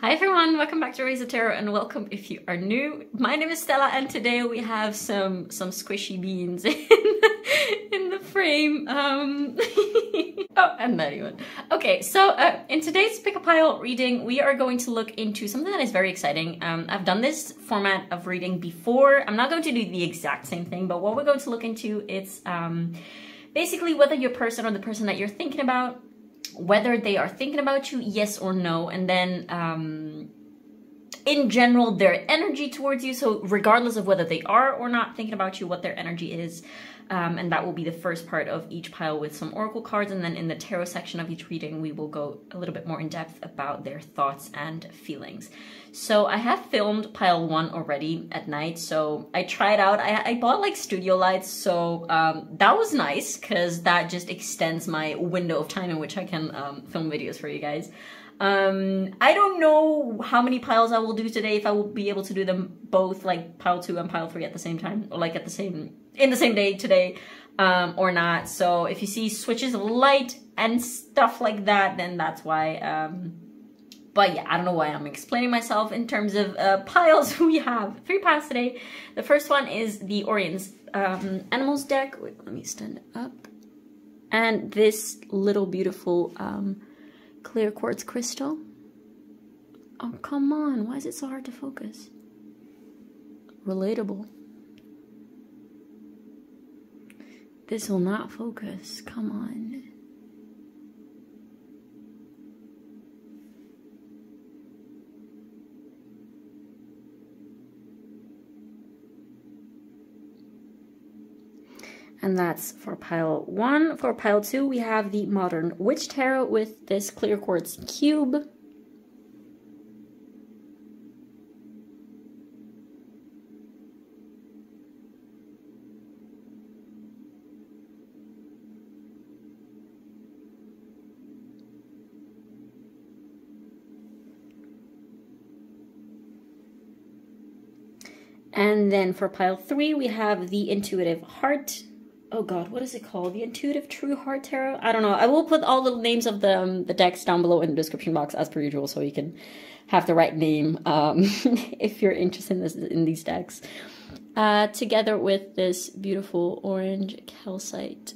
Hi everyone, welcome back to Oriens Tarot and welcome if you are new. My name is Stella and today we have some squishy beans in the frame. Oh, and that even. Okay, so in today's pick a pile reading, we are going to look into something that is very exciting. I've done this format of reading before. I'm not going to do the exact same thing, but what we're going to look into, it's basically whether your person or the person that you're thinking about, whether they are thinking about you, yes or no, and then in general their energy towards you. So regardless of whether they are or not thinking about you, what their energy is, and that will be the first part of each pile with some oracle cards, and then in the tarot section of each reading we will go a little bit more in depth about their thoughts and feelings. So I have filmed pile 1 already at night, so I tried out. I bought like studio lights, so that was nice because that just extends my window of time in which I can film videos for you guys. I don't know how many piles I will do today, if I will be able to do them both, like pile 2 and pile 3 at the same time, or like in the same day today, or not. So if you see switches of light and stuff like that, then that's why. But yeah, I don't know why I'm explaining myself in terms of piles. We have 3 piles today. The first one is the Oriens Animals deck. Wait, let me stand up. And this little beautiful clear quartz crystal. Oh, come on. Why is it so hard to focus? Relatable. This will not focus. Come on. And that's for pile 1. For pile 2, we have the Modern Witch Tarot with this clear quartz cube. And then for pile 3, we have the Intuitive Heart. Oh god, what is it called? The Intuitive True Heart Tarot? I don't know. I will put all the names of the decks down below in the description box as per usual, so you can have the right name if you're interested in these decks. Together with this beautiful orange calcite.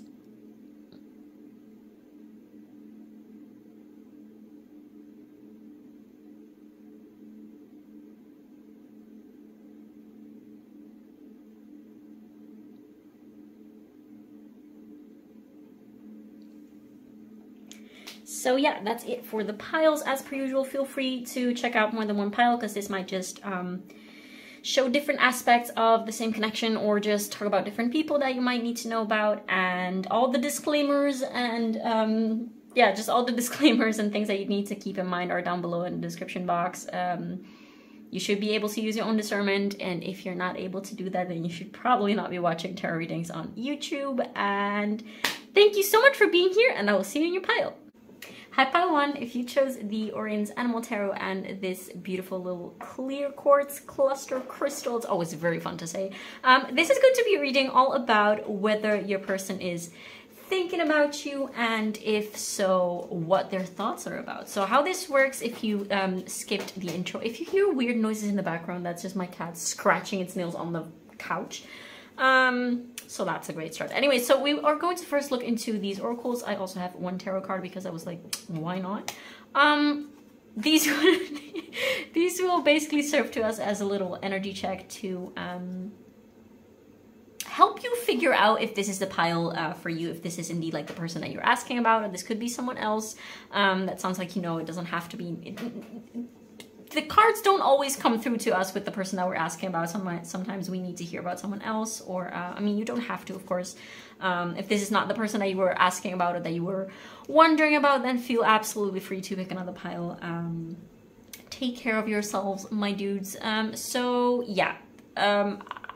So yeah, that's it for the piles. As per usual, feel free to check out more than one pile because this might just show different aspects of the same connection, or just talk about different people that you might need to know about, and all the disclaimers and yeah, just all the disclaimers and things that you need to keep in mind are down below in the description box. You should be able to use your own discernment, and if you're not able to do that, then you should probably not be watching tarot readings on YouTube. And thank you so much for being here, and I will see you in your pile. Hi pile 1, if you chose the Oriens Animal Tarot and this beautiful little clear quartz cluster crystal, it's always very fun to say. This is going to be a reading all about whether your person is thinking about you, and if so, what their thoughts are about. So how this works, if you skipped the intro, if you hear weird noises in the background, that's just my cat scratching its nails on the couch. So that's a great start. Anyway, so we are going to first look into these oracles. I also have 1 tarot card because I was like, why not? These will basically serve to us as a little energy check to help you figure out if this is the pile for you, if this is indeed like the person that you're asking about, or this could be someone else. That sounds like, you know, it doesn't have to be... The cards don't always come through to us with the person that we're asking about. Sometimes we need to hear about someone else, or I mean, you don't have to, of course. If this is not the person that you were asking about or that you were wondering about, then feel absolutely free to pick another pile. Take care of yourselves, my dudes. So yeah,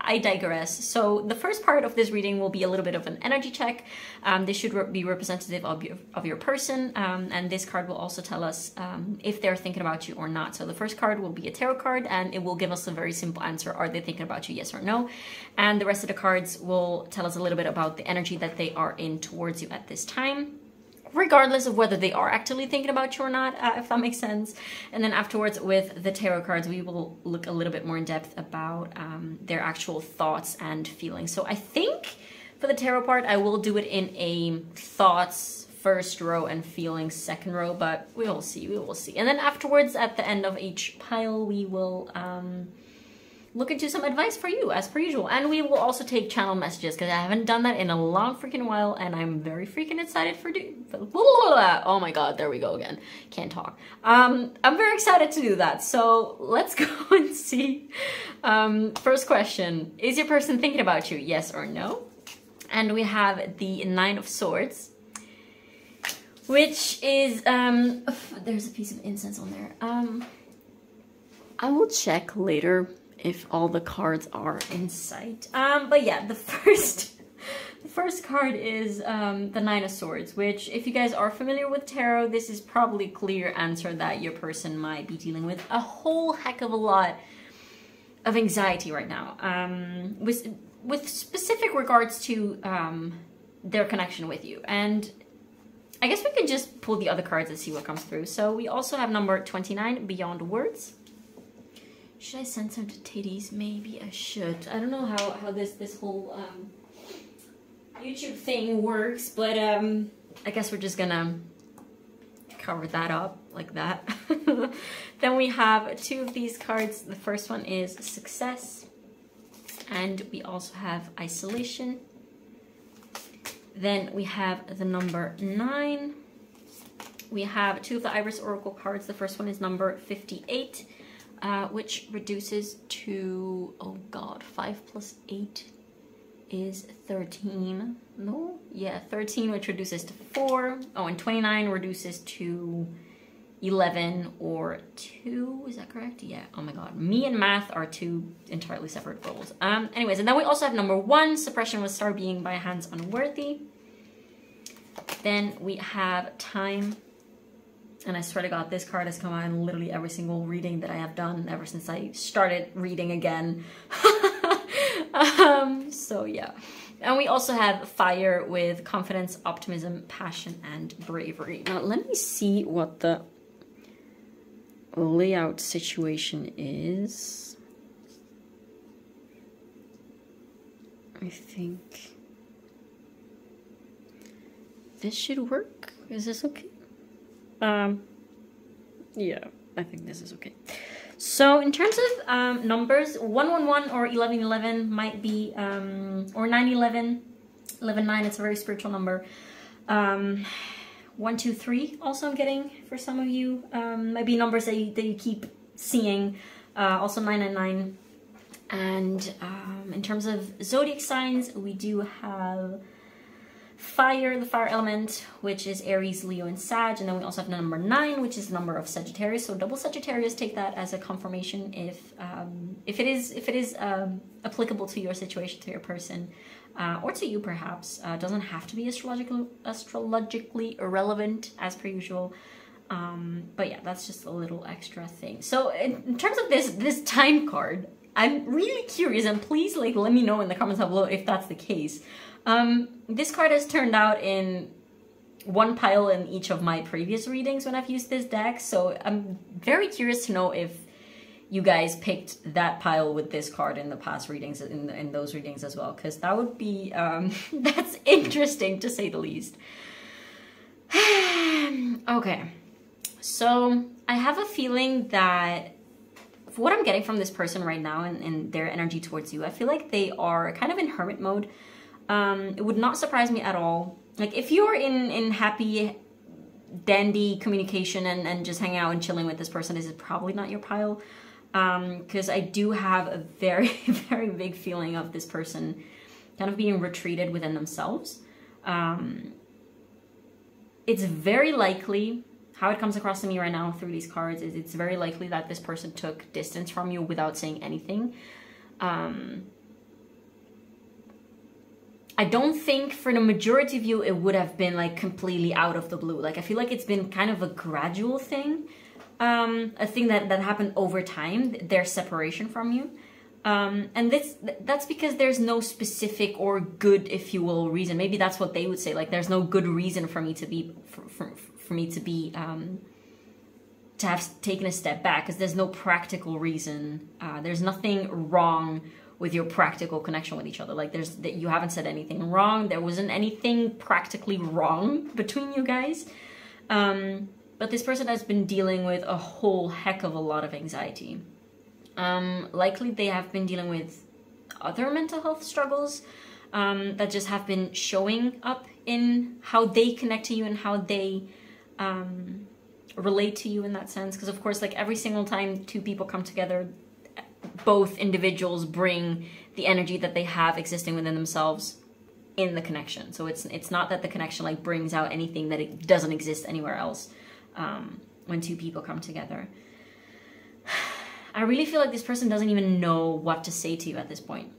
I digress. So the first part of this reading will be a little bit of an energy check. This should be representative of your person, and this card will also tell us if they're thinking about you or not. So the first card will be a tarot card, and it will give us a very simple answer. Are they thinking about you, yes or no? And the rest of the cards will tell us a little bit about the energy that they are in towards you at this time. regardless of whether they are actively thinking about you or not, if that makes sense. And then afterwards, with the tarot cards, we will look a little bit more in depth about their actual thoughts and feelings. So I think for the tarot part, I will do it in a thoughts first row and feelings second row, but we will see, we will see. And then afterwards, at the end of each pile, we will look into some advice for you, as per usual. And we will also take channel messages, because I haven't done that in a long freaking while, and I'm very freaking excited for oh my god, there we go again. Can't talk. I'm very excited to do that, so let's go and see. First question, is your person thinking about you, yes or no? And we have the Nine of Swords, which is, there's a piece of incense on there. I will check later if all the cards are in sight. But yeah, the first card is the Nine of Swords, which, if you guys are familiar with tarot, this is probably a clear answer that your person might be dealing with a whole heck of a lot of anxiety right now, with specific regards to their connection with you. And I guess we can just pull the other cards and see what comes through. So we also have number 29, Beyond Words. Should I send some to titties? Maybe I should. I don't know how this whole YouTube thing works, but I guess we're just gonna cover that up like that. Then we have two of these cards. The first one is Success, and we also have Isolation. Then we have the number 9. We have two of the Iris Oracle cards. The first one is number 58. Which reduces to, oh god, 5 plus 8 is 13. No? Yeah, 13, which reduces to 4. Oh, and 29 reduces to 11 or 2. Is that correct? Yeah. Oh my god. Me and math are two entirely separate roles. Anyways, and then we also have number 1, Suppression with Star Being by Hands Unworthy. Then we have Time. And I swear to god, this card has come out in literally every single reading that I have done ever since I started reading again. So yeah. And we also have Fire with Confidence, Optimism, Passion, and Bravery. Now let me see what the layout situation is. I think this should work. Is this okay? Yeah, I think this is okay. So in terms of numbers, 111 or 1111 might be, or 911, 119, it's a very spiritual number. 123 also I'm getting for some of you, might be numbers that you keep seeing, also 999. And in terms of zodiac signs, we do have Fire, the fire element, which is Aries, Leo, and Sag. And then we also have the number 9, which is the number of Sagittarius. So double Sagittarius, take that as a confirmation if it is applicable to your situation, to your person, or to you perhaps. Doesn't have to be astrologically irrelevant as per usual. But yeah, that's just a little extra thing. So in terms of this time card, I'm really curious, and please let me know in the comments below if that's the case. This card has turned out in one pile in each of my previous readings when I've used this deck, so I'm very curious to know if you guys picked that pile with this card in the past readings, in those readings as well, because that would be, that's interesting to say the least. Okay, so I have a feeling that what I'm getting from this person right now and their energy towards you, I feel like they are kind of in hermit mode. It would not surprise me at all. Like, if you're in happy, dandy communication and just hanging out and chilling with this person, this is probably not your pile. Because I do have a very, very big feeling of this person kind of being retreated within themselves. It's very likely, how it comes across to me right now through these cards, is it's very likely that this person took distance from you without saying anything. I don't think for the majority of you it would have been like completely out of the blue. Like, I feel like it's been kind of a gradual thing, a thing that happened over time, their separation from you. And that's because there's no specific or good, if you will, reason. Maybe that's what they would say. Like, there's no good reason for me to be, for me to be, to have taken a step back, because there's no practical reason. There's nothing wrong with your practical connection with each other. Like, you haven't said anything wrong. There wasn't anything practically wrong between you guys. But this person has been dealing with a whole heck of a lot of anxiety. Likely they have been dealing with other mental health struggles that just have been showing up in how they connect to you and how they relate to you in that sense. Because of course, like, every single time two people come together, both individuals bring the energy that they have existing within themselves in the connection. So it's not that the connection like brings out anything that it doesn't exist anywhere else when two people come together. I really feel like this person doesn't even know what to say to you at this point.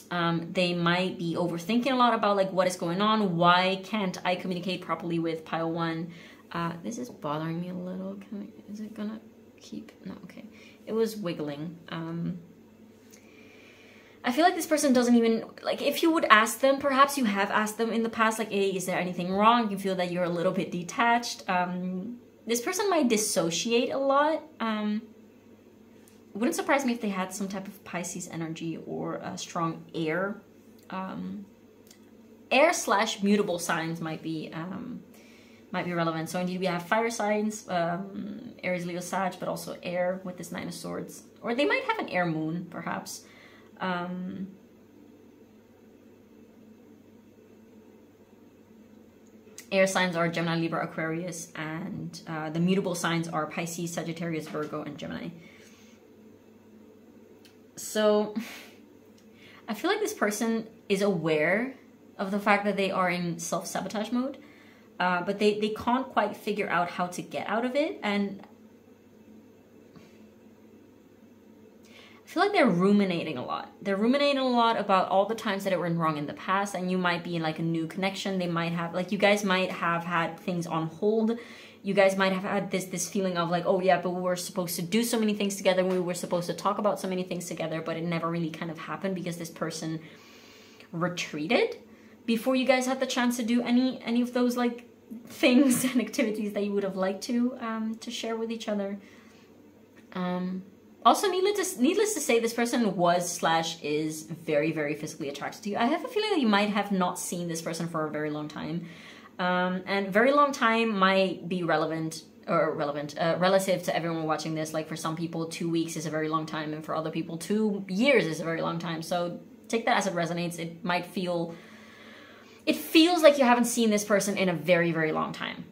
They might be overthinking a lot about like what is going on. Why can't I communicate properly with pile 1? This is bothering me a little. Is it gonna keep? No, okay. It was wiggling. I feel like this person doesn't even, like, if you would ask them, perhaps you have asked them in the past, like, hey, is there anything wrong? You feel that you're a little bit detached. This person might dissociate a lot. It wouldn't surprise me if they had some type of Pisces energy or a strong air. Air/mutable signs might be relevant. So indeed we have fire signs, Aries, Leo, Sag, but also air with this 9 of Swords. Or they might have an air moon, perhaps. Air signs are Gemini, Libra, Aquarius, and the mutable signs are Pisces, Sagittarius, Virgo, and Gemini. So I feel like this person is aware of the fact that they are in self-sabotage mode, but they can't quite figure out how to get out of it. And I feel like they're ruminating a lot. They're ruminating a lot about all the times that it went wrong in the past, and you might be in like a new connection. They might have, like, you guys might have had things on hold. You guys might have had this feeling of like, oh yeah, but we were supposed to do so many things together. We were supposed to talk about so many things together, but it never really kind of happened because this person retreated before you guys had the chance to do any of those like things and activities that you would have liked to share with each other. Also, needless to say, this person was/is very, very physically attracted to you. I have a feeling that you might have not seen this person for a very long time. And very long time might be relative to everyone watching this. Like, for some people, 2 weeks is a very long time, and for other people, 2 years is a very long time. So take that as it resonates. It feels like you haven't seen this person in a very, very long time.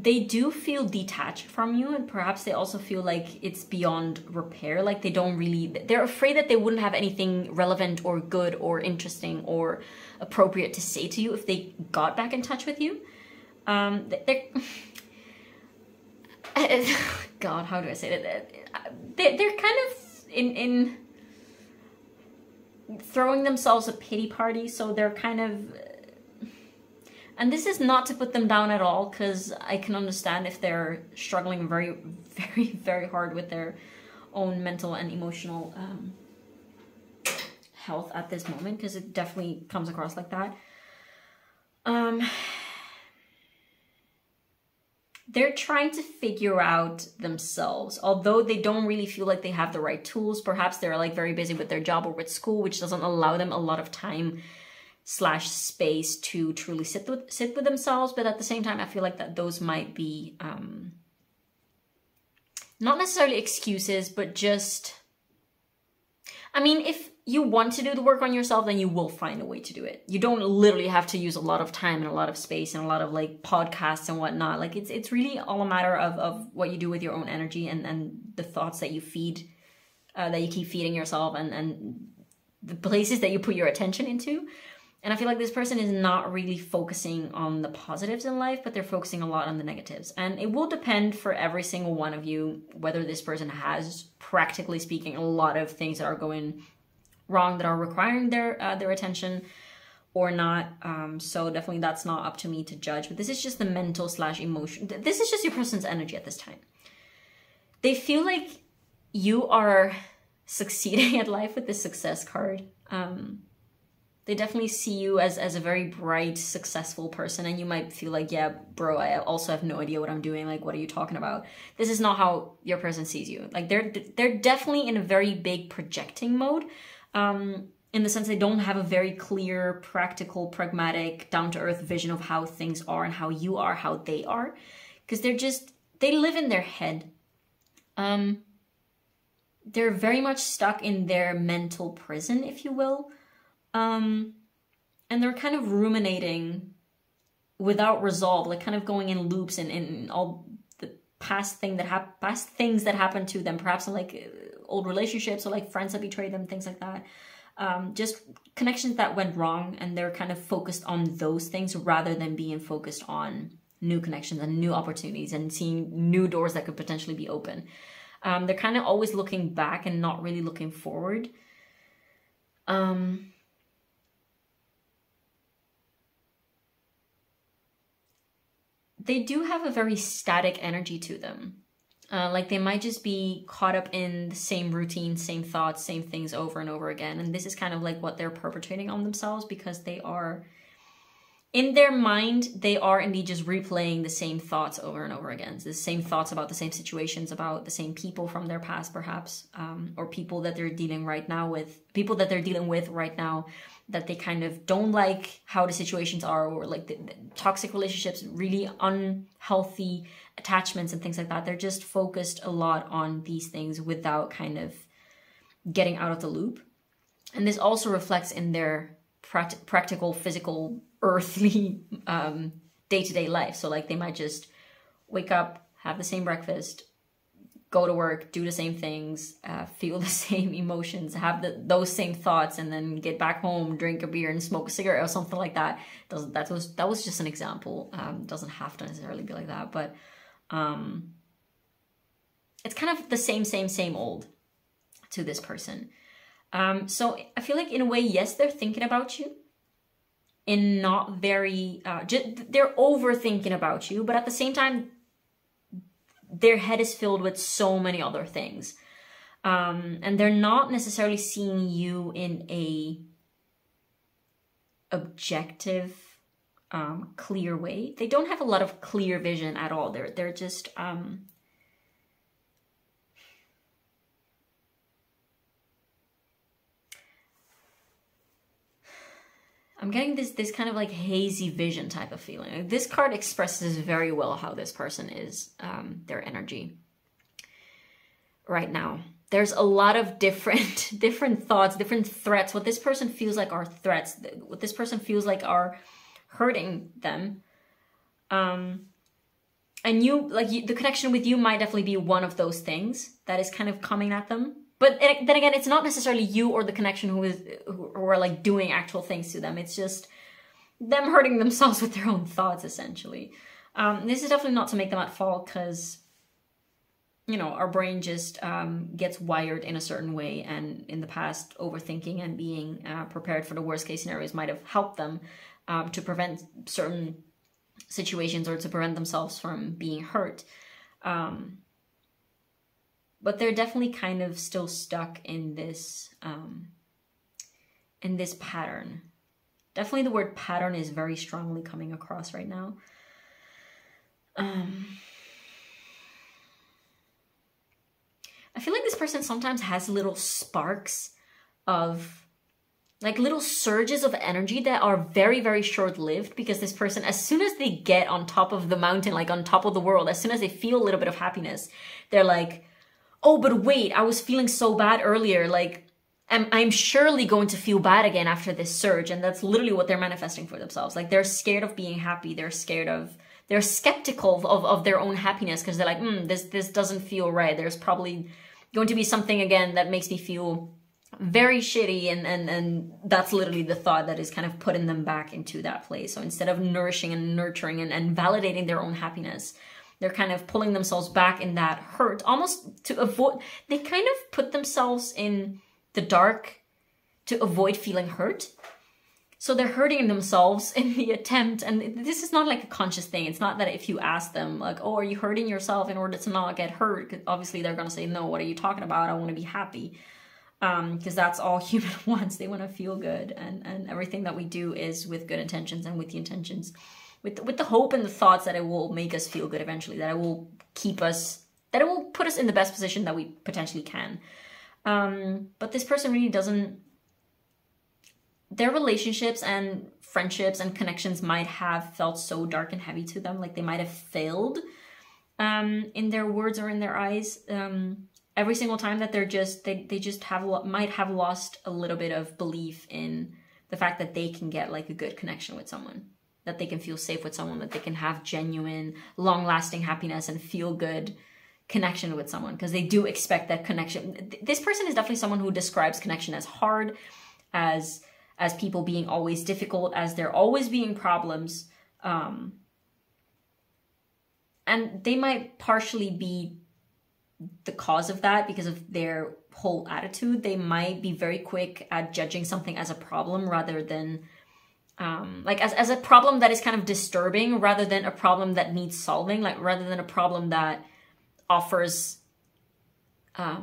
They do feel detached from you, and perhaps they also feel like it's beyond repair. Like, they're afraid that they wouldn't have anything relevant or good or interesting or appropriate to say to you if they got back in touch with you. God, how do I say that? They're kind of in throwing themselves a pity party, so they're kind of... And this is not to put them down at all, because I can understand if they're struggling very, very, very hard with their own mental and emotional health at this moment, because it definitely comes across like that. They're trying to figure out themselves, although they don't really feel like they have the right tools. Perhaps they're like very busy with their job or with school, which doesn't allow them a lot of time / space to truly sit with themselves. But at the same time, I feel like that those might be not necessarily excuses, but just, I mean, if you want to do the work on yourself, then you will find a way to do it. You don't literally have to use a lot of time and a lot of space and a lot of like podcasts and whatnot. Like, it's really all a matter of what you do with your own energy and the thoughts that you feed, that you keep feeding yourself, and the places that you put your attention into. And I feel like this person is not really focusing on the positives in life, but they're focusing a lot on the negatives. And it will depend for every single one of you whether this person has, practically speaking, a lot of things that are going wrong that are requiring their attention or not. So definitely that's not up to me to judge. But this is just the mental / emotion. This is just your person's energy at this time. They feel like you are succeeding at life with the success card. They definitely see you as a very bright, successful person, and you might feel like, yeah, bro, I also have no idea what I'm doing. Like, what are you talking about? This is not how your person sees you. Like, they're definitely in a very big projecting mode, in the sense they don't have a very clear, practical, pragmatic, down-to-earth vision of how things are and how you are, how they are, because they live in their head. They're very much stuck in their mental prison, if you will. And they're kind of ruminating without resolve, like kind of going in loops in all the past things that happened to them, perhaps in like old relationships or like friends that betrayed them, things like that. Just connections that went wrong, and they're kind of focused on those things rather than being focused on new connections and new opportunities and seeing new doors that could potentially be open. They're kind of always looking back and not really looking forward. They do have a very static energy to them. Like they might just be caught up in the same routine, same thoughts, same things over and over again. And this is kind of like what they're perpetrating on themselves, because they are, in their mind, they are indeed just replaying the same thoughts over and over again. The same thoughts about the same situations, about the same people from their past, perhaps, or people that they're dealing with right now, that they kind of don't like how the situations are, or like the toxic relationships, really unhealthy attachments and things like that. They're just focused a lot on these things without kind of getting out of the loop. And this also reflects in their practical, physical, earthly day-to-day life. So like they might just wake up, have the same breakfast, go to work, do the same things, feel the same emotions, have those same thoughts, and then get back home, drink a beer and smoke a cigarette or something like that. That was just an example. Doesn't have to necessarily be like that, but it's kind of the same old to this person. So I feel like in a way, yes, they're thinking about you in not very, they're overthinking about you, but at the same time, their head is filled with so many other things. And they're not necessarily seeing you in a objective, clear way. They don't have a lot of clear vision at all. They're just, I'm getting this kind of like hazy vision type of feeling. Like this card expresses very well how this person is, their energy right now. There's a lot of different thoughts, different threats. What this person feels like are threats. What this person feels like are hurting them. And you, like the connection with you might definitely be one of those things that is kind of coming at them. But then again, it's not necessarily you or the connection who are like doing actual things to them. It's just them hurting themselves with their own thoughts, essentially. This is definitely not to make them at fault, because, you know, our brain just gets wired in a certain way. And in the past, overthinking and being prepared for the worst case scenarios might have helped them to prevent certain situations or to prevent themselves from being hurt. But they're definitely kind of still stuck in this pattern. Definitely the word pattern is very strongly coming across right now. I feel like this person sometimes has little sparks of, like little surges of energy that are very, very short-lived, because this person, as soon as they get on top of the mountain, like on top of the world, as soon as they feel a little bit of happiness, they're like, oh, but wait, I was feeling so bad earlier. Like, I'm surely going to feel bad again after this surge. And that's literally what they're manifesting for themselves. Like, they're scared of being happy. They're skeptical of their own happiness, because they're like, this doesn't feel right. There's probably going to be something again that makes me feel very shitty. And that's literally the thought that is kind of putting them back into that place. So instead of nourishing and nurturing and validating their own happiness, they're kind of pulling themselves back in that hurt, almost to avoid, they kind of put themselves in the dark to avoid feeling hurt. So they're hurting themselves in the attempt, and this is not like a conscious thing. It's not that if you ask them like, oh, are you hurting yourself in order to not get hurt? 'Cause obviously they're gonna say, no, what are you talking about? I want to be happy. Because that's all human wants. They want to feel good, and everything that we do is with good intentions and with the intentions, with the hope and the thoughts that it will make us feel good eventually, that it will keep us, that it will put us in the best position that we potentially can. But this person really doesn't, their relationships and friendships and connections might have felt so dark and heavy to them, like they might have failed in their words or in their eyes. Every single time that they just might have lost a little bit of belief in the fact that they can get like a good connection with someone, that they can feel safe with someone, that they can have genuine, long-lasting happiness and feel good connection with someone, because they do expect that connection. This person is definitely someone who describes connection as hard, as people being always difficult, as there always being problems. And they might partially be the cause of that because of their whole attitude. They might be very quick at judging something as a problem rather than like as a problem that is kind of disturbing, rather than a problem that needs solving, like rather than a problem that offers a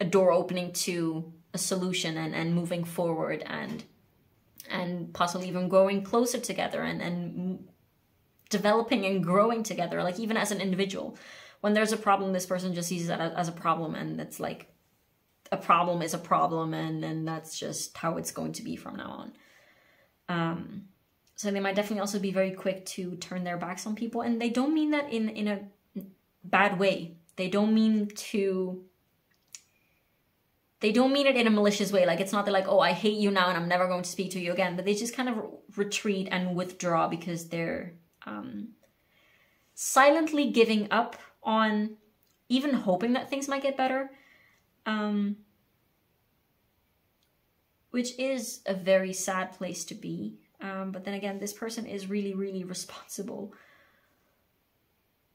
door opening to a solution and moving forward and possibly even growing closer together and developing and growing together, like even as an individual. When there's a problem, this person just sees it as a problem, and it's like a problem is a problem, and that's just how it's going to be from now on. So they might definitely also be very quick to turn their backs on people, and they don't mean that in a bad way. They don't mean it in a malicious way. Like, it's not that like, oh, I hate you now and I'm never going to speak to you again. But they just kind of retreat and withdraw because they're silently giving up on even hoping that things might get better. Which is a very sad place to be. But then again, this person is really, really responsible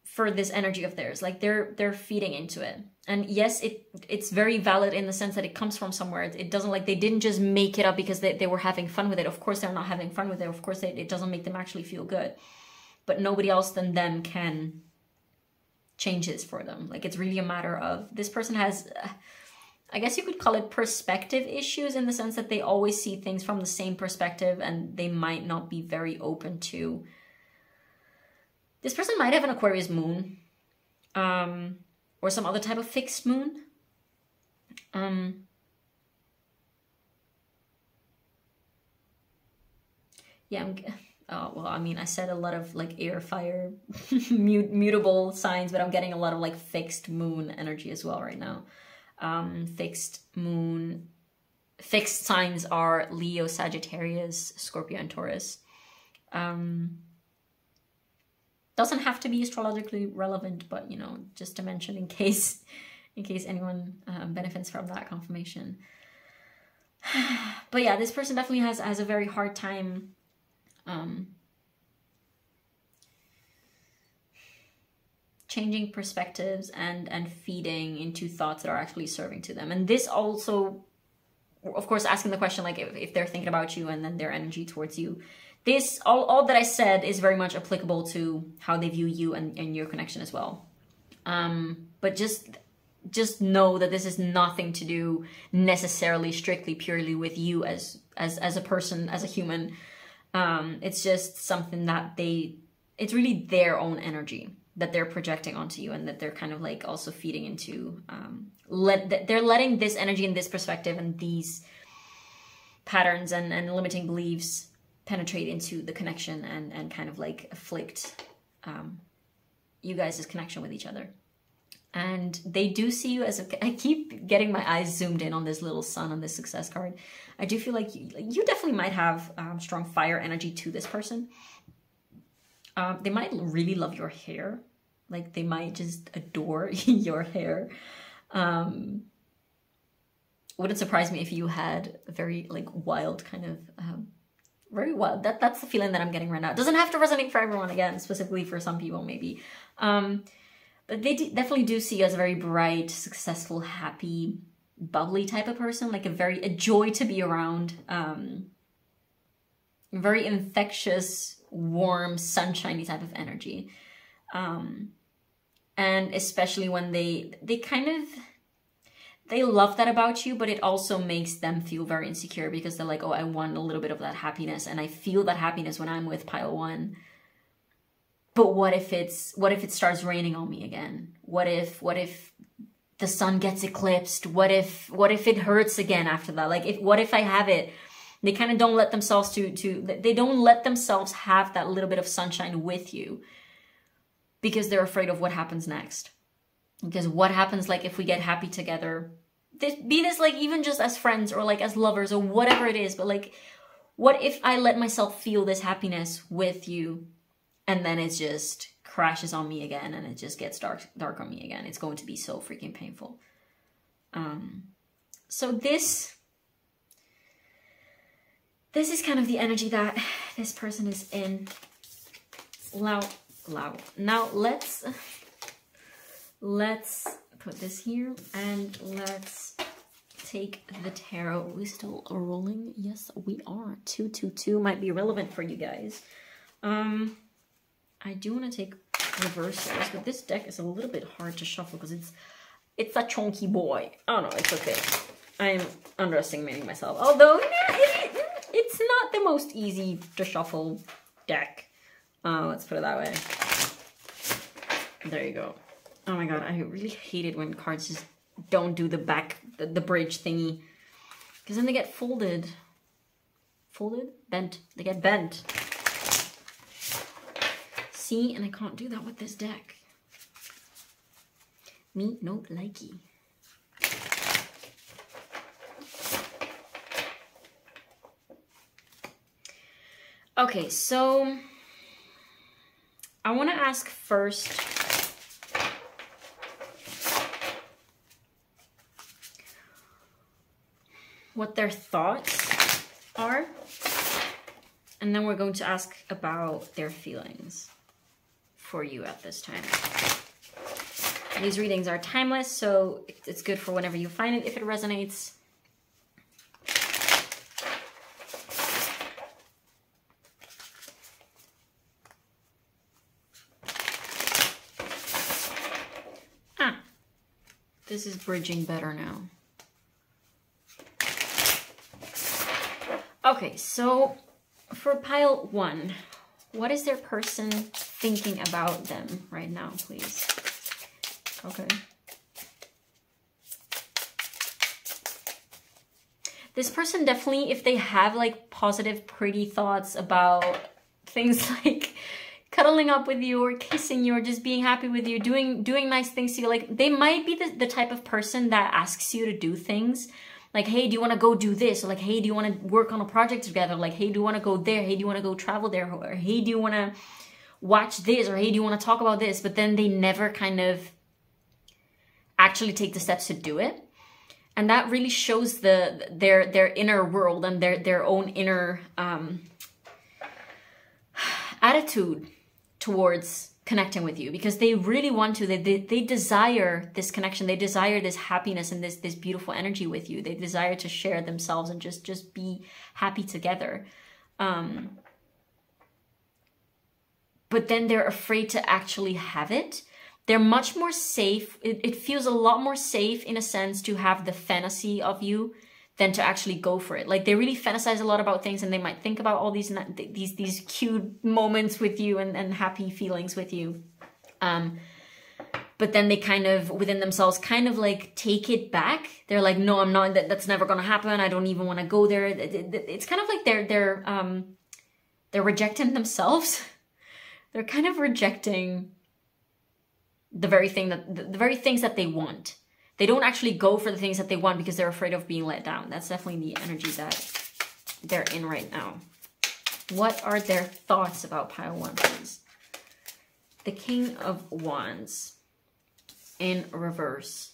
for this energy of theirs. Like they're feeding into it. And yes, it's very valid in the sense that it comes from somewhere. It doesn't, like, they didn't just make it up because they were having fun with it. Of course they're not having fun with it. Of course it doesn't make them actually feel good. But nobody else than them can change this for them. Like, it's really a matter of, this person has, I guess you could call it perspective issues, in the sense that they always see things from the same perspective and they might not be very open to. This person might have an Aquarius moon, or some other type of fixed moon. Yeah, well, I mean, I said a lot of like air, fire, mutable signs, but I'm getting a lot of like fixed moon energy as well right now. Fixed moon, fixed signs are Leo, Sagittarius, Scorpio, and Taurus. Doesn't have to be astrologically relevant, but, you know, just to mention in case anyone benefits from that confirmation. But yeah, this person definitely has a very hard time changing perspectives and feeding into thoughts that are actually serving to them. And this also, of course, asking the question, like, if they're thinking about you and then their energy towards you. This, all that I said is very much applicable to how they view you and your connection as well. But just know that this is nothing to do necessarily strictly purely with you as a person, as a human. It's just something that it's really their own energy that they're projecting onto you, and that they're kind of like also feeding into. They're letting this energy and this perspective and these patterns and limiting beliefs penetrate into the connection and kind of like afflict you guys' connection with each other. And they do see you as I keep getting my eyes zoomed in on this little sun on this success card. I do feel like you definitely might have strong fire energy to this person. They might really love your hair. Like, they might just adore your hair. Wouldn't surprise me if you had a very like wild kind of very wild. That's the feeling that I'm getting right now. It doesn't have to resonate for everyone, again, specifically for some people maybe. But they definitely do see you as a very bright, successful, happy, bubbly type of person, like a joy to be around. very infectious, warm, sunshiny type of energy. And especially when they love that about you, but it also makes them feel very insecure because they're like, oh, I want a little bit of that happiness, and I feel that happiness when I'm with pile 1. But what if it starts raining on me again? What if the sun gets eclipsed? What if it hurts again after that? Like, what if I have it? They kind of don't let themselves they don't let themselves have that little bit of sunshine with you because they're afraid of what happens next. Because what happens, like, if we get happy together, be this like even just as friends or like as lovers or whatever it is, but like, what if I let myself feel this happiness with you and then it just crashes on me again and it just gets dark on me again? It's going to be so freaking painful. So this is kind of the energy that this person is in. Now let's put this here and let's take the tarot. Are we still rolling? Yes, we are. 222 might be relevant for you guys. I do want to take reversals, but this deck is a little bit hard to shuffle because it's a chunky boy. Oh no, it's okay. I'm underestimating myself. Although it's not the most easy to shuffle deck. Let's put it that way. There you go. Oh my god, I really hate it when cards just don't do the bridge thingy. Because then they get folded. Folded? Bent. They get bent. See, and I can't do that with this deck. Me no likey. Okay, so I want to ask first what their thoughts are, and then we're going to ask about their feelings for you at this time. These readings are timeless, so it's good for whenever you find it, if it resonates. This is bridging better now. Okay, so for pile 1, what is their person thinking about them right now, please? Okay. This person definitely, if they have like positive, pretty thoughts about things like cuddling up with you or kissing you or just being happy with you, doing nice things to you, like they might be the type of person that asks you to do things. Like, hey, do you want to go do this? Or like, hey, do you want to work on a project together? Like, hey, do you want to go there? Hey, do you want to go travel there? Or hey, do you want to watch this? Or hey, do you want to talk about this? But then they never kind of actually take the steps to do it. And that really shows their inner world and their own inner attitude towards connecting with you, because they really want to. They desire this connection. They desire this happiness and this beautiful energy with you. They desire to share themselves and just be happy together. But then they're afraid to actually have it. They're much more safe. It feels a lot more safe in a sense to have the fantasy of you than to actually go for it. Like they really fantasize a lot about things, and they might think about all these cute moments with you and happy feelings with you. But then they kind of within themselves kind of like take it back. They're like, no, I'm not. That's never gonna happen. I don't even want to go there. It's kind of like they're rejecting themselves. They're kind of rejecting the very things that they want. They don't actually go for the things that they want because they're afraid of being let down. That's definitely the energy that they're in right now. What are their thoughts about pile 1, please? The King of Wands in reverse.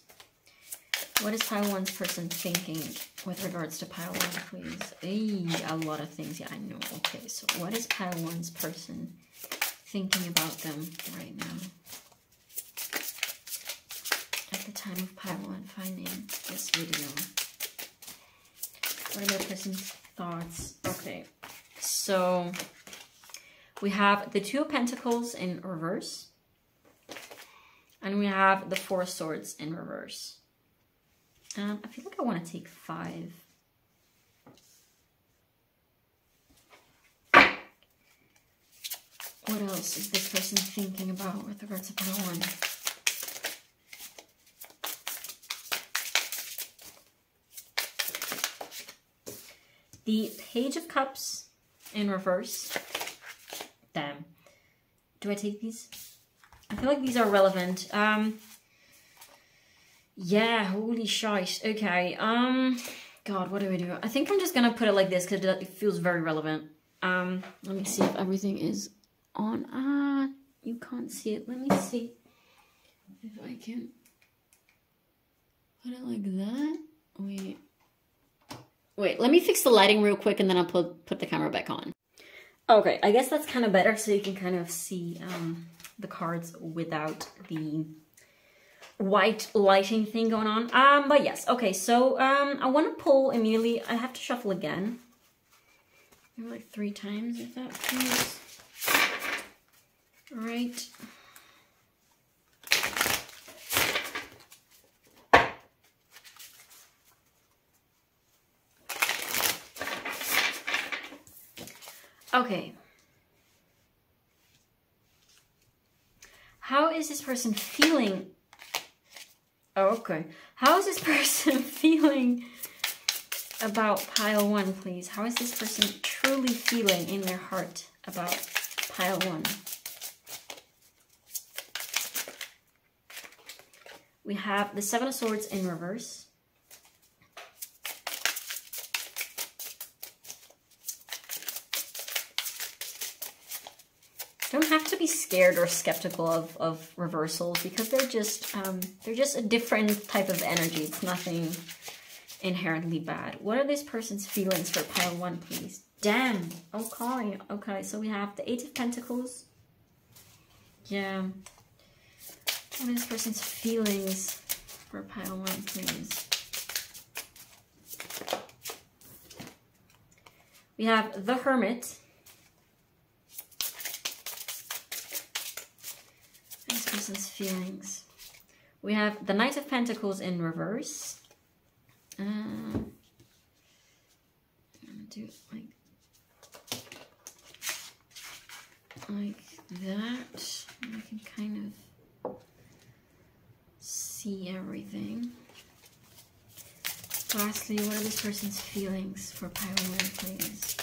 What is pile 1's person thinking with regards to pile 1, please? Hey, a lot of things. Yeah, I know. Okay, so what is pile 1's person thinking about them right now? At the time of pile 1 finding this video. What are their person's thoughts? Okay, So we have the Two of Pentacles in reverse. And we have the Four of Swords in reverse. I feel like I want to take 5. What else is this person thinking about with regards to pile 1? The Page of Cups in reverse. Damn. Do I take these? I feel like these are relevant. Yeah, holy shite. Okay. God, what do I do? I think I'm just gonna put it like this because it feels very relevant. Let me see if everything is on. You can't see it. Let me see if I can put it like that. Wait, let me fix the lighting real quick and then I'll put the camera back on. Okay, I guess that's kind of better so you can kind of see the cards without the white lighting thing going on. But yes, okay, so I want to pull immediately. I have to shuffle again. Maybe like 3 times if that feels right. Okay. How is this person feeling? Oh, okay. How is this person feeling about pile 1, please? How is this person truly feeling in their heart about pile 1? We have the Seven of Swords in reverse. Don't have to be scared or skeptical of reversals because they're just a different type of energy. It's nothing inherently bad. What are this person's feelings for pile 1, please? Damn. Okay. Okay. So we have the 8 of Pentacles. Yeah. What are this person's feelings for pile 1, please? We have the Hermit. Person's feelings. We have the Knight of Pentacles in reverse. I'm gonna do it like that. And I can kind of see everything. Lastly, what are this person's feelings for pile 1, please?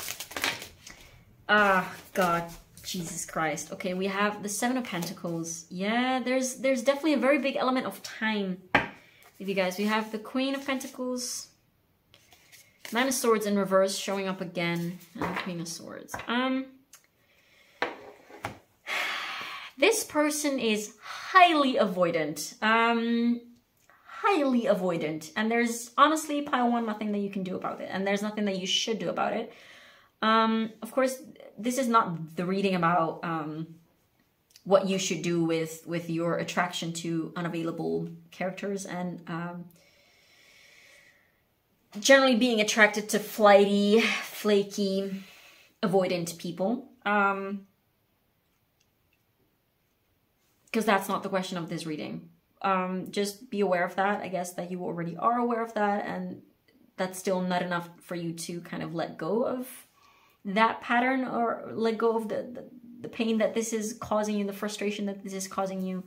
Ah, God. Jesus Christ. Okay, we have the Seven of Pentacles. Yeah, there's definitely a very big element of time with you guys. We have the Queen of Pentacles, Nine of Swords in reverse showing up again, and the Queen of Swords. This person is highly avoidant. Highly avoidant. And there's honestly, pile 1, nothing that you can do about it. And there's nothing that you should do about it. Of course, this is not the reading about what you should do with your attraction to unavailable characters and generally being attracted to flighty, flaky, avoidant people. Because that's not the question of this reading. Just be aware of that. I guess that you already are aware of that, and that's still not enough for you to kind of let go of that pattern or let go of the pain that this is causing you, the frustration that this is causing you.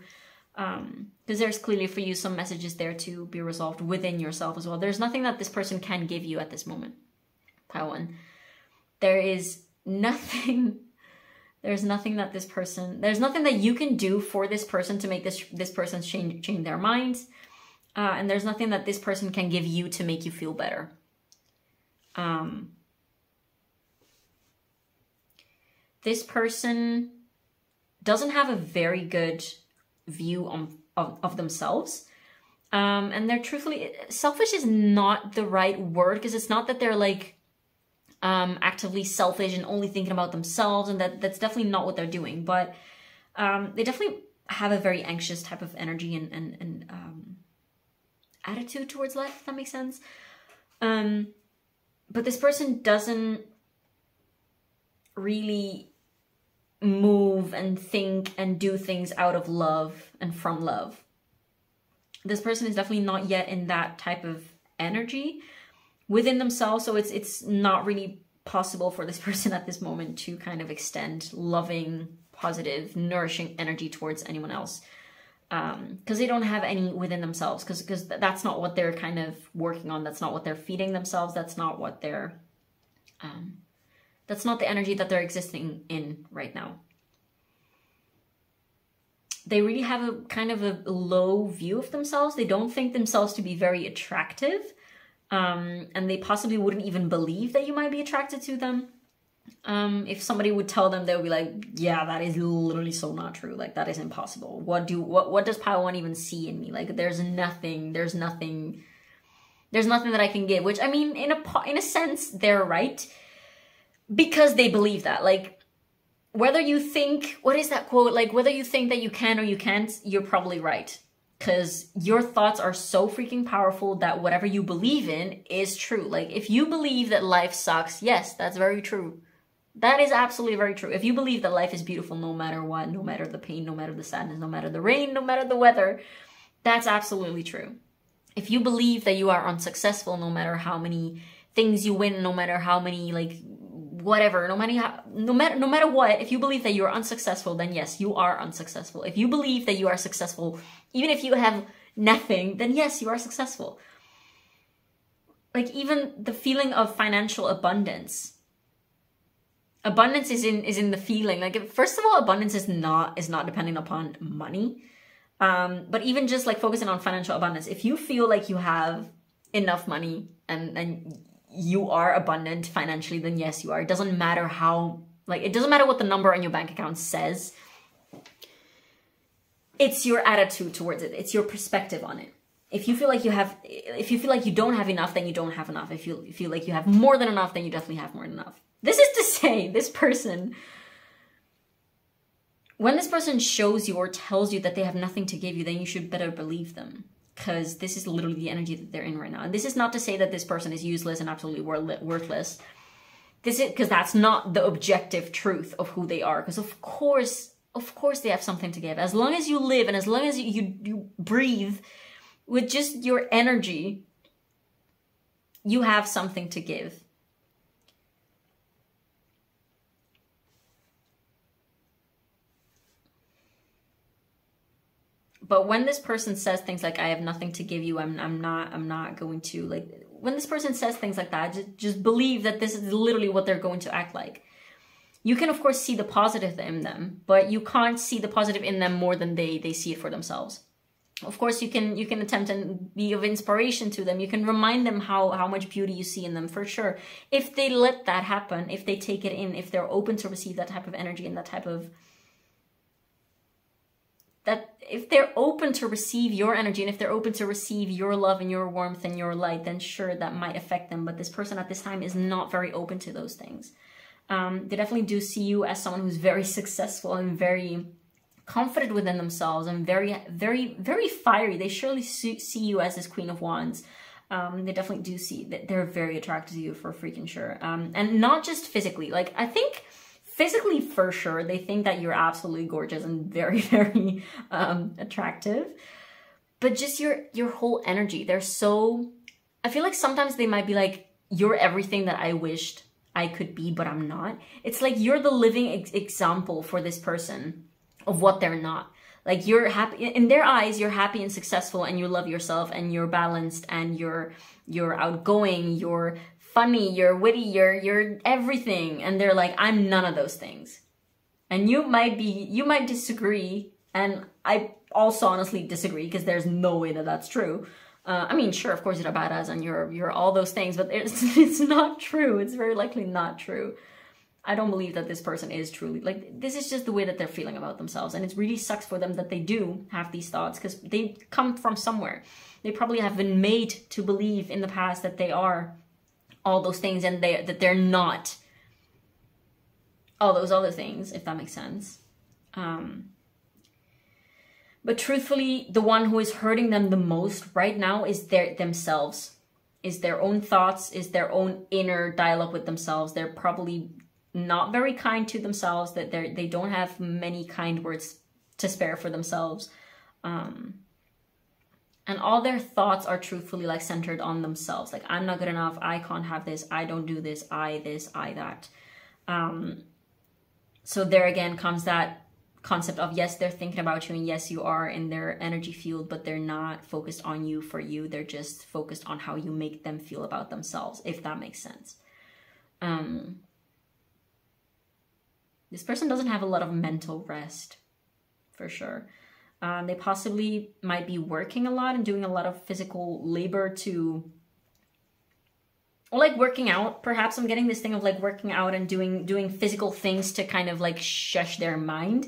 Because there's clearly for you some messages there to be resolved within yourself as well. There's nothing that this person can give you at this moment, pile 1. There is nothing, there's nothing that this person, there's nothing that you can do for this person to make this person change their minds. And there's nothing that this person can give you to make you feel better. This person doesn't have a very good view of themselves. And they're truthfully, selfish is not the right word, because it's not that they're like actively selfish and only thinking about themselves, and that's definitely not what they're doing. But they definitely have a very anxious type of energy and attitude towards life, if that makes sense. But this person doesn't really move and think and do things out of love and from love. This person is definitely not yet in that type of energy within themselves, so it's not really possible for this person at this moment to kind of extend loving, positive, nourishing energy towards anyone else, because they don't have any within themselves, because that's not what they're kind of working on. That's not what they're feeding themselves. That's not what they're that's not the energy that they're existing in right now. They really have a kind of a low view of themselves. They don't think themselves to be very attractive. And they possibly wouldn't even believe that you might be attracted to them. If somebody would tell them, they would be like, yeah, that is literally so not true. Like, that is impossible. What does Padawan even see in me? Like, there's nothing that I can give. Which, I mean, in a sense, they're right. Because they believe that. Like, whether you think, what is that quote? Like, whether you think that you can or you can't, you're probably right. Because your thoughts are so freaking powerful that whatever you believe in is true. Like, if you believe that life sucks, yes, that's very true. That is absolutely very true. If you believe that life is beautiful no matter what, no matter the pain, no matter the sadness, no matter the rain, no matter the weather, that's absolutely true. If you believe that you are unsuccessful no matter how many things you win, no matter how many, like, whatever, no matter what, if you believe that you're unsuccessful, then yes, you are unsuccessful. If you believe that you are successful, even if you have nothing, then yes, you are successful. Like, even the feeling of financial abundance. Abundance is in the feeling. Like, first of all, abundance is not depending upon money. But even just like focusing on financial abundance, if you feel like you have enough money and you are abundant financially, then yes, you are. It doesn't matter how, like, it doesn't matter what the number on your bank account says. It's your attitude towards it. It's your perspective on it. If you feel like you don't have enough, then you don't have enough. If you feel like you have more than enough, then you definitely have more than enough. This is to say, this person, when this person shows you or tells you that they have nothing to give you, then you should better believe them. Because this is literally the energy that they're in right now. And this is not to say that this person is useless and absolutely worthless. This is because that's not the objective truth of who they are. Because of course they have something to give. As long as you live and as long as you breathe with just your energy, you have something to give. But when this person says things like, I have nothing to give you, I'm not going to, like, when this person says things like that, just believe that this is literally what they're going to act like. You can, of course, see the positive in them, but you can't see the positive in them more than they see it for themselves. Of course, you can attempt and be of inspiration to them. You can remind them how much beauty you see in them, for sure. If they let that happen, if they take it in, if they're open to receive that type of energy and that type of... that if they're open to receive your energy and if they're open to receive your love and your warmth and your light, then sure, that might affect them. But this person at this time is not very open to those things. They definitely do see you as someone who's very successful and very confident within themselves and very, very, very fiery. They surely see you as this Queen of Wands. They definitely do see that they're very attracted to you, for freaking sure. And not just physically. Like, I think... physically, for sure, they think that you're absolutely gorgeous and very, very attractive. But just your whole energy, they're so... I feel like sometimes they might be like, you're everything that I wished I could be, but I'm not. It's like you're the living example for this person of what they're not. Like, you're happy... in their eyes, you're happy and successful and you love yourself and you're balanced and you're outgoing, you're... funny, you're witty, you're everything, and they're like, I'm none of those things. And you might disagree, and I also honestly disagree, because there's no way that that's true. I mean, sure, of course you're a badass and you're all those things, but it's not true. It's very likely not true. I don't believe that this person is truly, like, this is just the way that they're feeling about themselves, and it really sucks for them that they do have these thoughts, because they come from somewhere. They probably have been made to believe in the past that they are all those things and that they're not all those other things, if that makes sense. But truthfully, the one who is hurting them the most right now is themselves, is their own thoughts, is their own inner dialogue with themselves. They're probably not very kind to themselves, that they don't have many kind words to spare for themselves. And all their thoughts are truthfully like centered on themselves. Like, I'm not good enough. I can't have this. I don't do this. I that. So there again comes that concept of, yes, they're thinking about you, and yes, you are in their energy field, but they're not focused on you for you. They're just focused on how you make them feel about themselves, if that makes sense. This person doesn't have a lot of mental rest, for sure. They possibly might be working a lot and doing a lot of physical labor to, or like working out. Perhaps I'm getting this thing of like working out and doing physical things to kind of like shush their mind.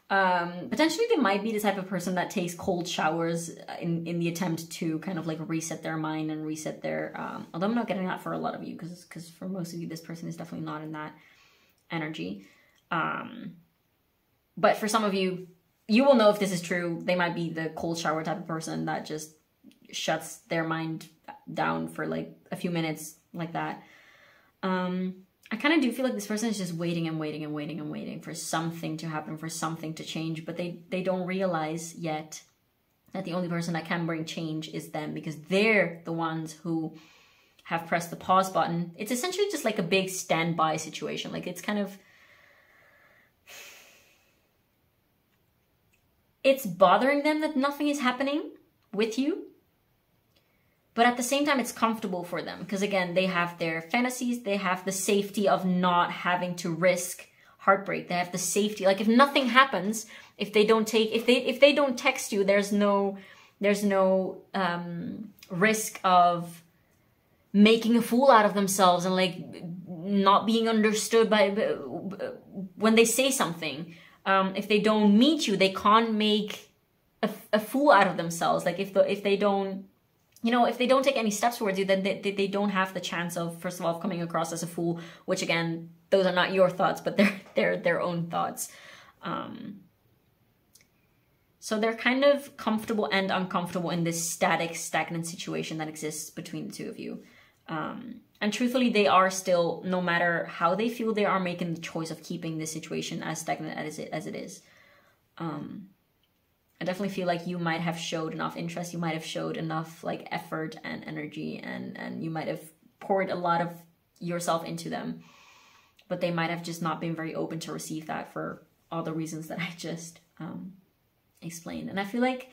Potentially they might be the type of person that takes cold showers in the attempt to kind of like reset their mind and reset their, although I'm not getting that for a lot of you, because for most of you, this person is definitely not in that energy. But for some of you, you will know if this is true. They might be the cold shower type of person that just shuts their mind down for like a few minutes like that. I kind of do feel like this person is just waiting and waiting and waiting and waiting for something to happen, for something to change, but they don't realize yet that the only person that can bring change is them, because they're the ones who have pressed the pause button. It's essentially just like a big standby situation. Like, it's kind of, it's bothering them that nothing is happening with you. But at the same time, it's comfortable for them, because again, they have their fantasies. They have the safety of not having to risk heartbreak. They have the safety, like if nothing happens, if they don't text you, there's no risk of making a fool out of themselves and like not being understood by when they say something. If they don't meet you, they can't make a fool out of themselves. Like if they don't, you know, if they don't take any steps towards you, then they don't have the chance of, first of all, coming across as a fool, which again, those are not your thoughts, but they're their own thoughts. So they're kind of comfortable and uncomfortable in this stagnant situation that exists between the two of you. And truthfully, they are still, no matter how they feel, they are making the choice of keeping this situation as stagnant as it is. I definitely feel like you might have showed enough interest, you might have showed enough like effort and energy, and you might have poured a lot of yourself into them, but they might have just not been very open to receive that for all the reasons that I just explained. And I feel like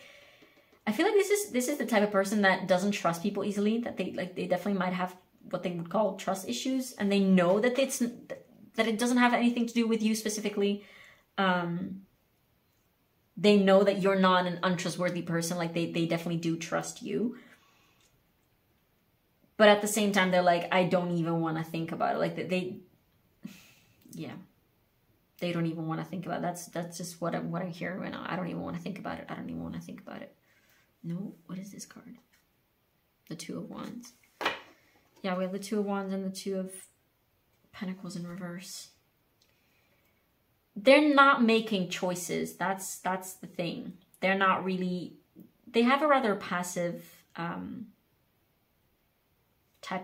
this is the type of person that doesn't trust people easily, that they definitely might have what they would call trust issues, and they know that it doesn't have anything to do with you specifically. They know that you're not an untrustworthy person. Like they definitely do trust you, but at the same time they're like, I don't even want to think about it. Like they don't even want to think about it. That's just what I'm hearing right now. I don't even want to think about it. I don't even want to think about it. No, what is this card? The Two of Wands. Yeah, we have the Two of Wands and the Two of Pentacles in reverse. They're not making choices. That's the thing. They're not really, they have a rather passive type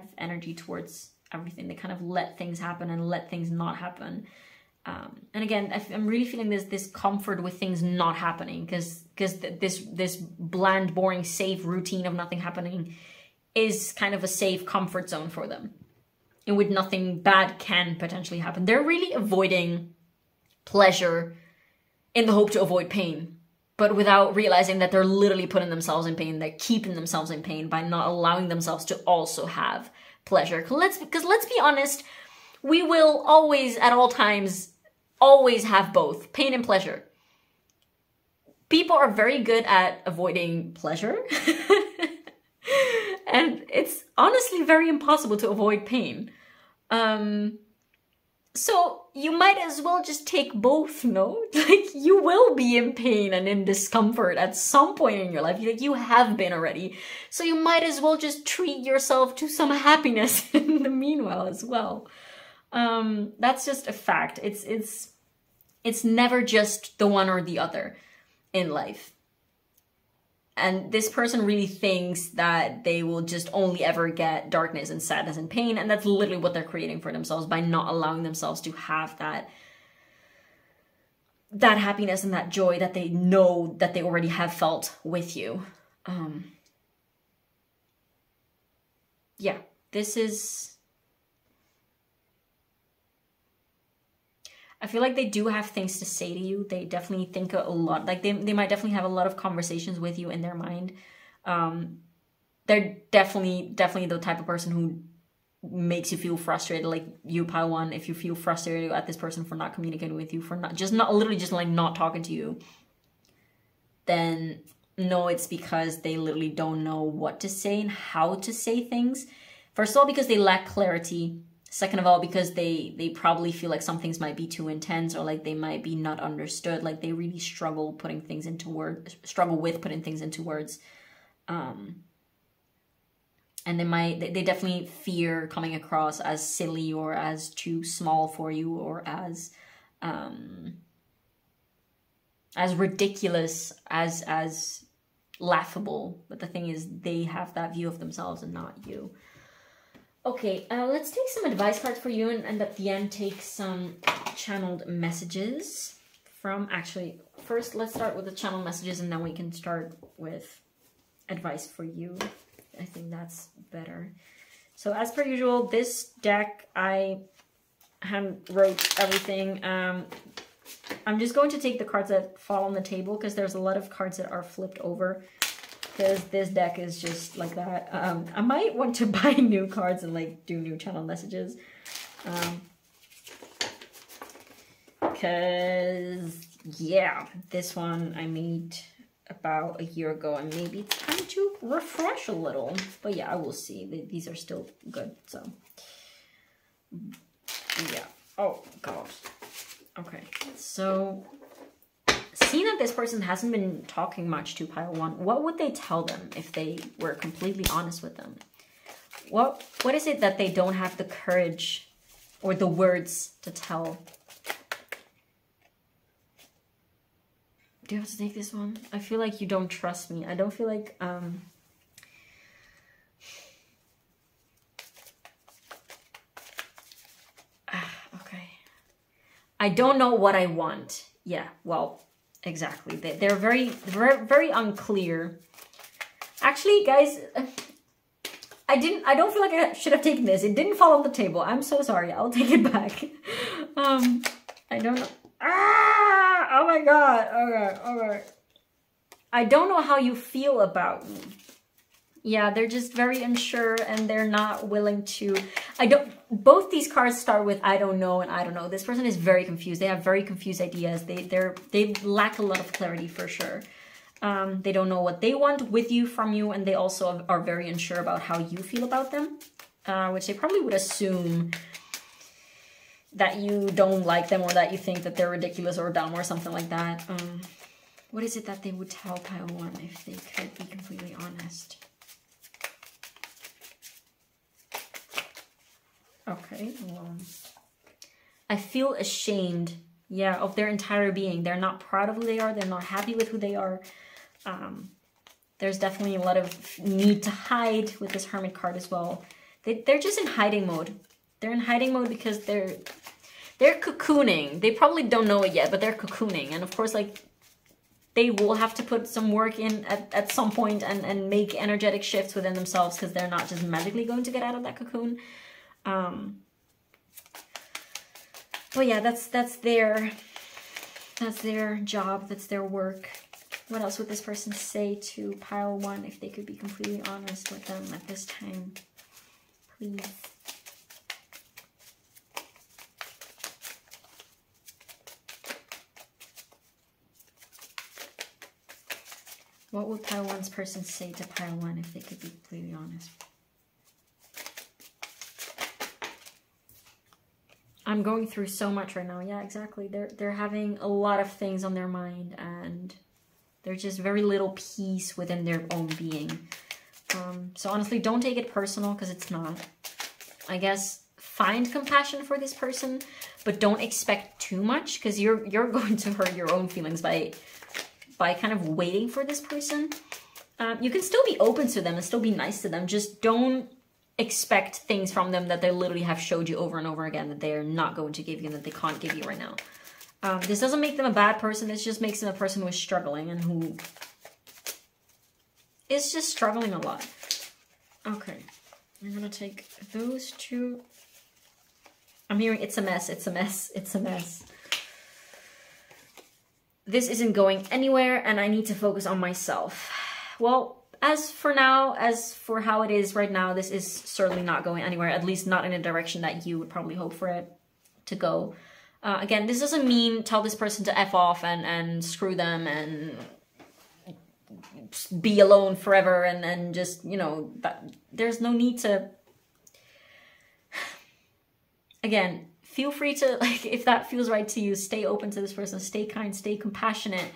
of energy towards everything. They kind of let things happen and let things not happen. And again, I'm really feeling this comfort with things not happening, because this bland, boring, safe routine of nothing happening is kind of a safe comfort zone for them, in which nothing bad can potentially happen. They're really avoiding pleasure in the hope to avoid pain, but without realizing that they're literally putting themselves in pain. They're keeping themselves in pain by not allowing themselves to also have pleasure. Because let's be honest, we will always, at all times, always have both pain and pleasure. People are very good at avoiding pleasure. And it's honestly very impossible to avoid pain. So you might as well just take both, no? Like, you will be in pain and in discomfort at some point in your life. Like, you have been already. So you might as well just treat yourself to some happiness in the meanwhile as well. That's just a fact. It's never just the one or the other in life. And this person really thinks that they will just only ever get darkness and sadness and pain. And that's literally what they're creating for themselves by not allowing themselves to have that happiness and that joy that they know that they already have felt with you. Yeah, this is... I feel like they do have things to say to you. They definitely think a lot. Like they might definitely have a lot of conversations with you in their mind. They're definitely the type of person who makes you feel frustrated. Like you, pile one, if you feel frustrated at this person for not communicating with you, for literally just like not talking to you, then no, it's because they literally don't know what to say and how to say things. First of all, because they lack clarity. Second of all, because they probably feel like some things might be too intense, or like they might be not understood. Like they really struggle with putting things into words. And they definitely fear coming across as silly or as too small for you, or as ridiculous, as laughable. But the thing is, they have that view of themselves and not you. Okay, let's take some advice cards for you, and at the end take some channeled messages from... Actually, first let's start with the channeled messages, and then we can start with advice for you. I think that's better. So as per usual, this deck, I hand wrote everything. I'm just going to take the cards that fall on the table, because there's a lot of cards that are flipped over. Because this deck is just like that. I might want to buy new cards and like do new channel messages. Because, yeah, this one I made about a year ago, and maybe it's time to refresh a little. But yeah, I will see. These are still good, so. Yeah. Oh, God. Okay, so... Seeing that this person hasn't been talking much to pile one, what would they tell them if they were completely honest with them? What is it that they don't have the courage or the words to tell? Do you have to take this one? I feel like you don't trust me. I don't feel like... Okay. I don't know what I want. Yeah, well... Exactly. They're very unclear. Actually, guys, I don't feel like I should have taken this. It didn't fall on the table. I'm so sorry. I'll take it back. I don't know. Ah! Oh my God. Okay. I don't know how you feel about me. Yeah, they're just very unsure, and they're not willing to... Both these cards start with I don't know and I don't know. This person is very confused. They have very confused ideas. They lack a lot of clarity for sure. They don't know what they want with you, from you, and they also are very unsure about how you feel about them, which they probably would assume that you don't like them, or that you think that they're ridiculous or dumb or something like that. What is it that they would tell pile one if they could be completely honest? Okay, well, I feel ashamed, yeah, of their entire being. They're not proud of who they are. They're not happy with who they are. There's definitely a lot of need to hide with this Hermit card as well. They're just in hiding mode. They're in hiding mode because they're cocooning. They probably don't know it yet, but they're cocooning. And of course, like, they will have to put some work in at some point and make energetic shifts within themselves, because they're not just magically going to get out of that cocoon. But yeah, that's their job, that's their work. What else would this person say to pile one if they could be completely honest with them at this time? Please. What would pile one's person say to pile one if they could be completely honest? I'm going through so much right now. Yeah, exactly. They're having a lot of things on their mind, and there's just very little peace within their own being. So honestly, don't take it personal, because it's not. I guess find compassion for this person, but don't expect too much, because you're going to hurt your own feelings by kind of waiting for this person. You can still be open to them and still be nice to them. Just don't expect things from them that they literally have showed you over and over again that they're not going to give you and that they can't give you right now. This doesn't make them a bad person. This just makes them a person who is struggling and who is just struggling a lot. Okay, I'm gonna take those two. I'm hearing it's a mess, it's a mess, it's a mess. This isn't going anywhere and I need to focus on myself. Well, as for now, as for how it is right now, this is certainly not going anywhere, at least not in a direction that you would probably hope for it to go. Again, this doesn't mean tell this person to F off and screw them and be alone forever and just, you know, there's no need to... Again, feel free to, like, if that feels right to you, stay open to this person, stay kind, stay compassionate,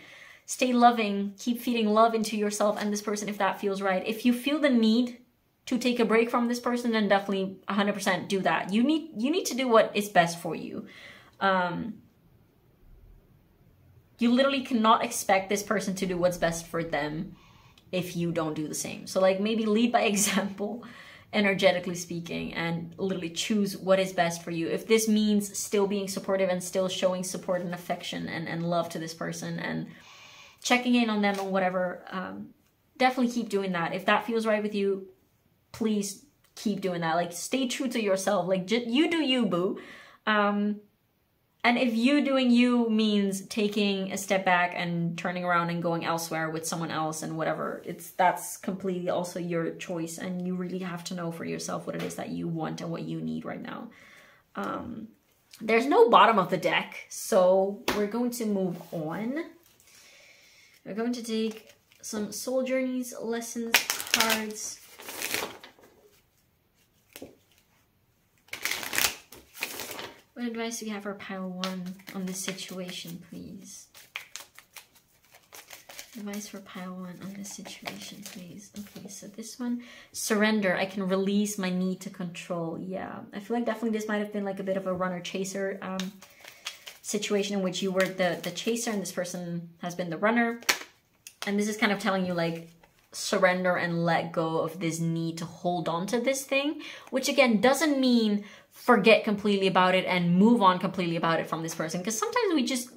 stay loving, keep feeding love into yourself and this person if that feels right. If you feel the need to take a break from this person, then definitely 100% do that. You need to do what is best for you. You literally cannot expect this person to do what's best for them if you don't do the same. So like maybe lead by example, energetically speaking, and literally choose what is best for you. If this means still being supportive and still showing support and affection and love to this person and checking in on them or whatever, definitely keep doing that. If that feels right with you, please keep doing that. Like stay true to yourself. Like you do you, boo. And if you doing you means taking a step back and turning around and going elsewhere with someone else and whatever, that's completely also your choice, and you really have to know for yourself what it is that you want and what you need right now. There's no bottom of the deck, so we're going to move on. We're going to take some soul journeys, lessons, cards. What advice do you have for pile 1 on this situation, please? Advice for pile 1 on this situation, please. Okay, so this one, surrender. I can release my need to control. Yeah, I feel like definitely this might have been like a bit of a runner-chaser situation in which you were the chaser and this person has been the runner. And this is kind of telling you like surrender and let go of this need to hold on to this thing, which again doesn't mean forget completely about it and move on completely about it from this person, because sometimes we just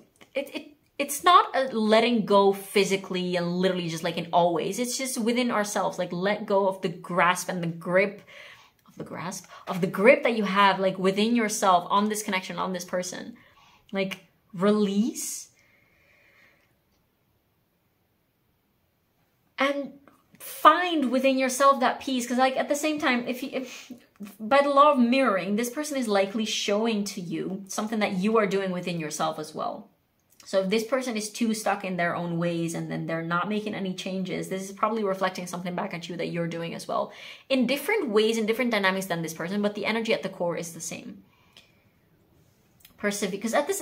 it's not a letting go physically and literally just like in always, it's just within ourselves, like let go of the grasp and the grip of the grip that you have like within yourself on this connection, on this person. Like release and find within yourself that peace, because like at the same time, if by the law of mirroring, this person is likely showing to you something that you are doing within yourself as well. So if this person is too stuck in their own ways and then they're not making any changes, this is probably reflecting something back at you that you're doing as well, in different ways, in different dynamics than this person, but the energy at the core is the same. Persevere, because at the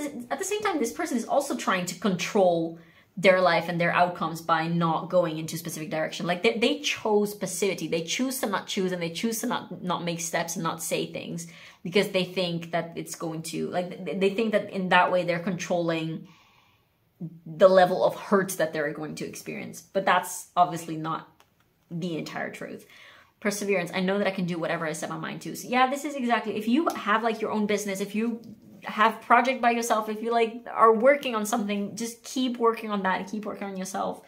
same time, this person is also trying to control their life and their outcomes by not going into a specific direction. Like they chose passivity. They choose to not choose, and they choose to not make steps and not say things because they think that it's going to, like, they think that in that way they're controlling the level of hurt that they're going to experience. But that's obviously not the entire truth. Perseverance. I know that I can do whatever I set my mind to. So yeah, this is exactly, if you have like your own business, if you have project by yourself, if you like are working on something, just keep working on that and keep working on yourself,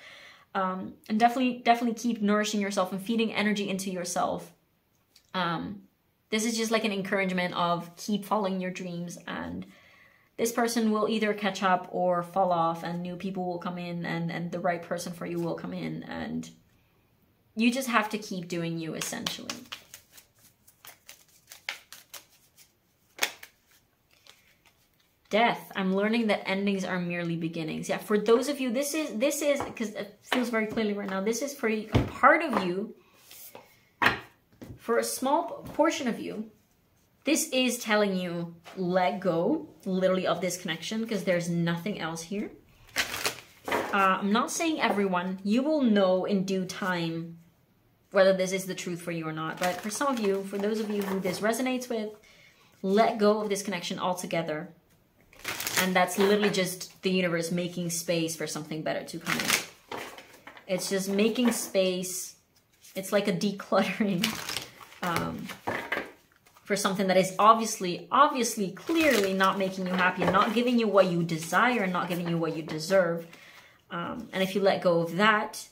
and definitely keep nourishing yourself and feeding energy into yourself. This is just like an encouragement of keep following your dreams, and this person will either catch up or fall off, and new people will come in, and the right person for you will come in, and you just have to keep doing you, essentially. Death. I'm learning that endings are merely beginnings. Yeah, for those of you, this is because it feels very clearly right now, this is for a part of you, for a small portion of you, this is telling you let go literally of this connection, because there's nothing else here. I'm not saying everyone, you will know in due time whether this is the truth for you or not, but for some of you, for those of you who this resonates with, let go of this connection altogether. And that's literally just the universe making space for something better to come in. It's just making space. It's like a decluttering for something that is obviously, clearly not making you happy and not giving you what you desire and not giving you what you deserve. And if you let go of that,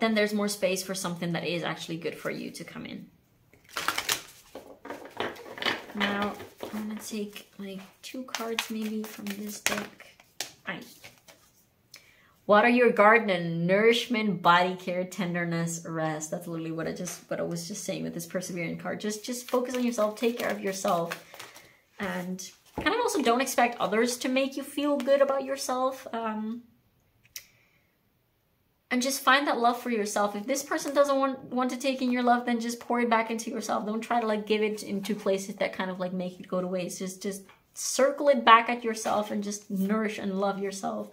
then there's more space for something that is actually good for you to come in. Now, I'm gonna take like 2 cards maybe from this deck. Water your garden, nourishment, body care, tenderness, rest. That's literally what I was just saying with this persevering card. Just focus on yourself, take care of yourself, and kind of also don't expect others to make you feel good about yourself. And just find that love for yourself. If this person doesn't want to take in your love, then just pour it back into yourself. Don't try to like give it into places that kind of like make it go to waste. Just circle it back at yourself and just nourish and love yourself.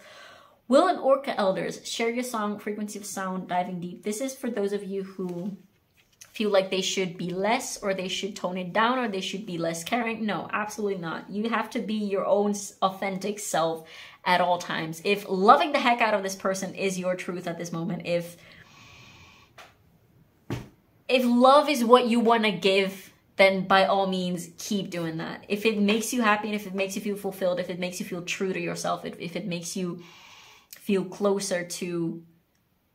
Will and Orca Elders, share your song, frequency of sound, diving deep. This is for those of you who feel like they should be less, or they should tone it down, or they should be less caring. No, absolutely not. You have to be your own authentic self at all times. If loving the heck out of this person is your truth at this moment, if love is what you want to give, then by all means keep doing that. If it makes you happy and if it makes you feel fulfilled, if it makes you feel true to yourself, if it makes you feel closer to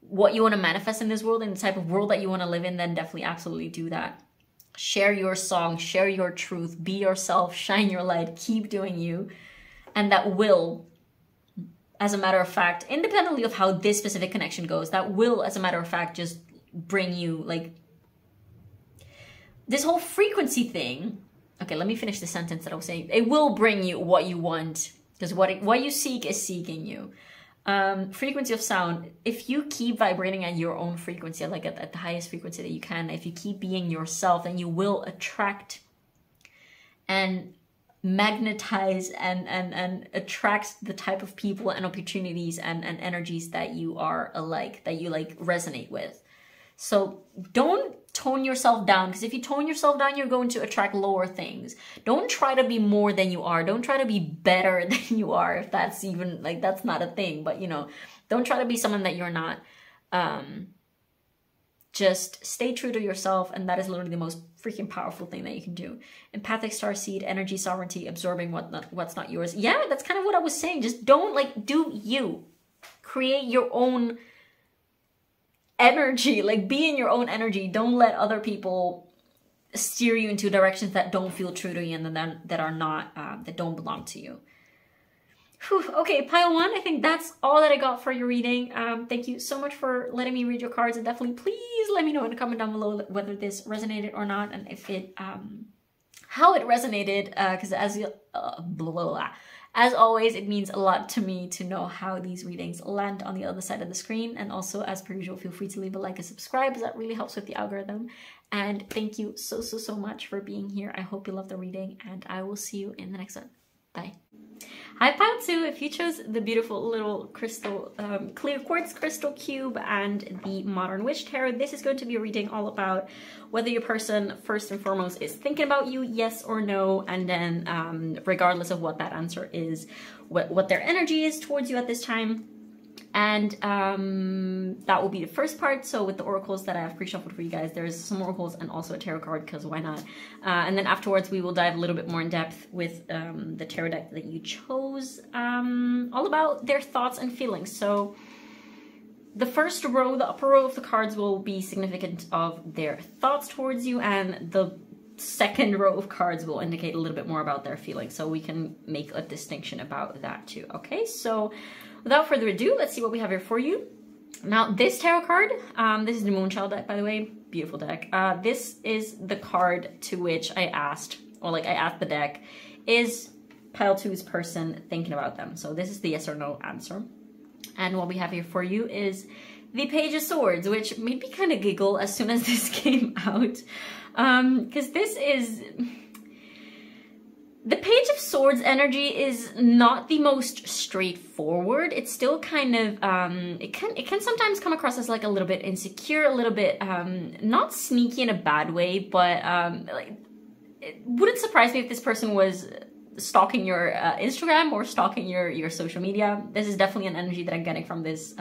what you want to manifest in this world and the type of world that you want to live in, then definitely absolutely do that. Share your song, share your truth, be yourself, shine your light, keep doing you. And that will, as a matter of fact, independently of how this specific connection goes, that will, as a matter of fact, just bring you like this whole frequency thing. Okay, let me finish the sentence that I was saying. It will bring you what you want, because what you seek is seeking you. Frequency of sound. If you keep vibrating at your own frequency, like at the highest frequency that you can, if you keep being yourself, then you will attract and magnetize and attract the type of people and opportunities and energies that you are alike, that you like resonate with. So don't tone yourself down, because if you tone yourself down, you're going to attract lower things. Don't try to be more than you are. Don't try to be better than you are, if that's even like, that's not a thing, but you know, don't try to be someone that you're not. Just stay true to yourself, and that is literally the most freaking powerful thing that you can do. Empathic starseed, energy sovereignty, absorbing what's not yours. Yeah, that's kind of what I was saying. Just don't like do you. Create your own energy, like be in your own energy. Don't let other people steer you into directions that don't feel true to you and that are not, that don't belong to you. Whew. Okay, pile 1, I think that's all that I got for your reading. Thank you so much for letting me read your cards, and definitely please let me know in the comment down below whether this resonated or not, and if it, how it resonated, because as always, it means a lot to me to know how these readings land on the other side of the screen. And also, as per usual, feel free to leave a like and subscribe, because that really helps with the algorithm. And thank you so much for being here. I hope you love the reading, and I will see you in the next one. Bye. Hi Pile 2, if you chose the beautiful little crystal, clear quartz crystal cube and the Modern Witch Tarot, this is going to be a reading all about whether your person, first and foremost, is thinking about you, yes or no, and then regardless of what that answer is, what their energy is towards you at this time. And that will be the first part. So with the oracles that I have pre-shuffled for you guys, there's some oracles and also a tarot card, because why not? And then afterwards we will dive a little bit more in depth with the tarot deck that you chose, all about their thoughts and feelings. So the first row, the upper row of the cards, will be significant of their thoughts towards you, and the second row of cards will indicate a little bit more about their feelings. So we can make a distinction about that too. Okay, so without further ado, let's see what we have here for you. Now, this tarot card, this is the Moonchild deck, by the way. Beautiful deck. This is the card to which I asked, or like I asked the deck, is Pile 2's person thinking about them? So this is the yes or no answer. And what we have here for you is the Page of Swords, which made me kind of giggle as soon as this came out. Because this is... The Page of Swords energy is not the most straightforward. It's still kind of, it can sometimes come across as like a little bit insecure, a little bit, not sneaky in a bad way, but like, it wouldn't surprise me if this person was stalking your Instagram or stalking your social media. This is definitely an energy that I'm getting from this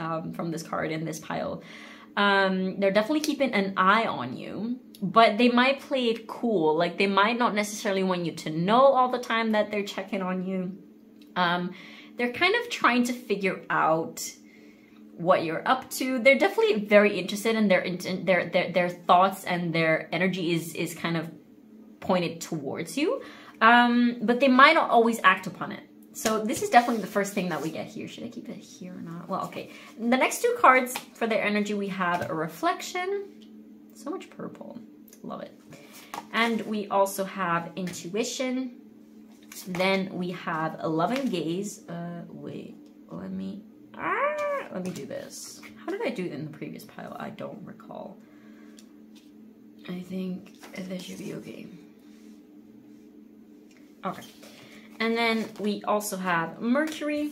card in this pile. They're definitely keeping an eye on you, but they might play it cool. Like, they might not necessarily want you to know all the time that they're checking on you. They're kind of trying to figure out what you're up to. They're definitely very interested in their thoughts, and their energy is kind of pointed towards you. But they might not always act upon it. So this is definitely the first thing that we get here. Should I keep it here or not? Well, okay. The next two cards for their energy, we have a reflection. So much purple. Love it. And we also have intuition. Then we have a loving gaze. Wait, let me do this. How did I do it in the previous pile? I don't recall. I think this should be okay. Okay. And then we also have Mercury.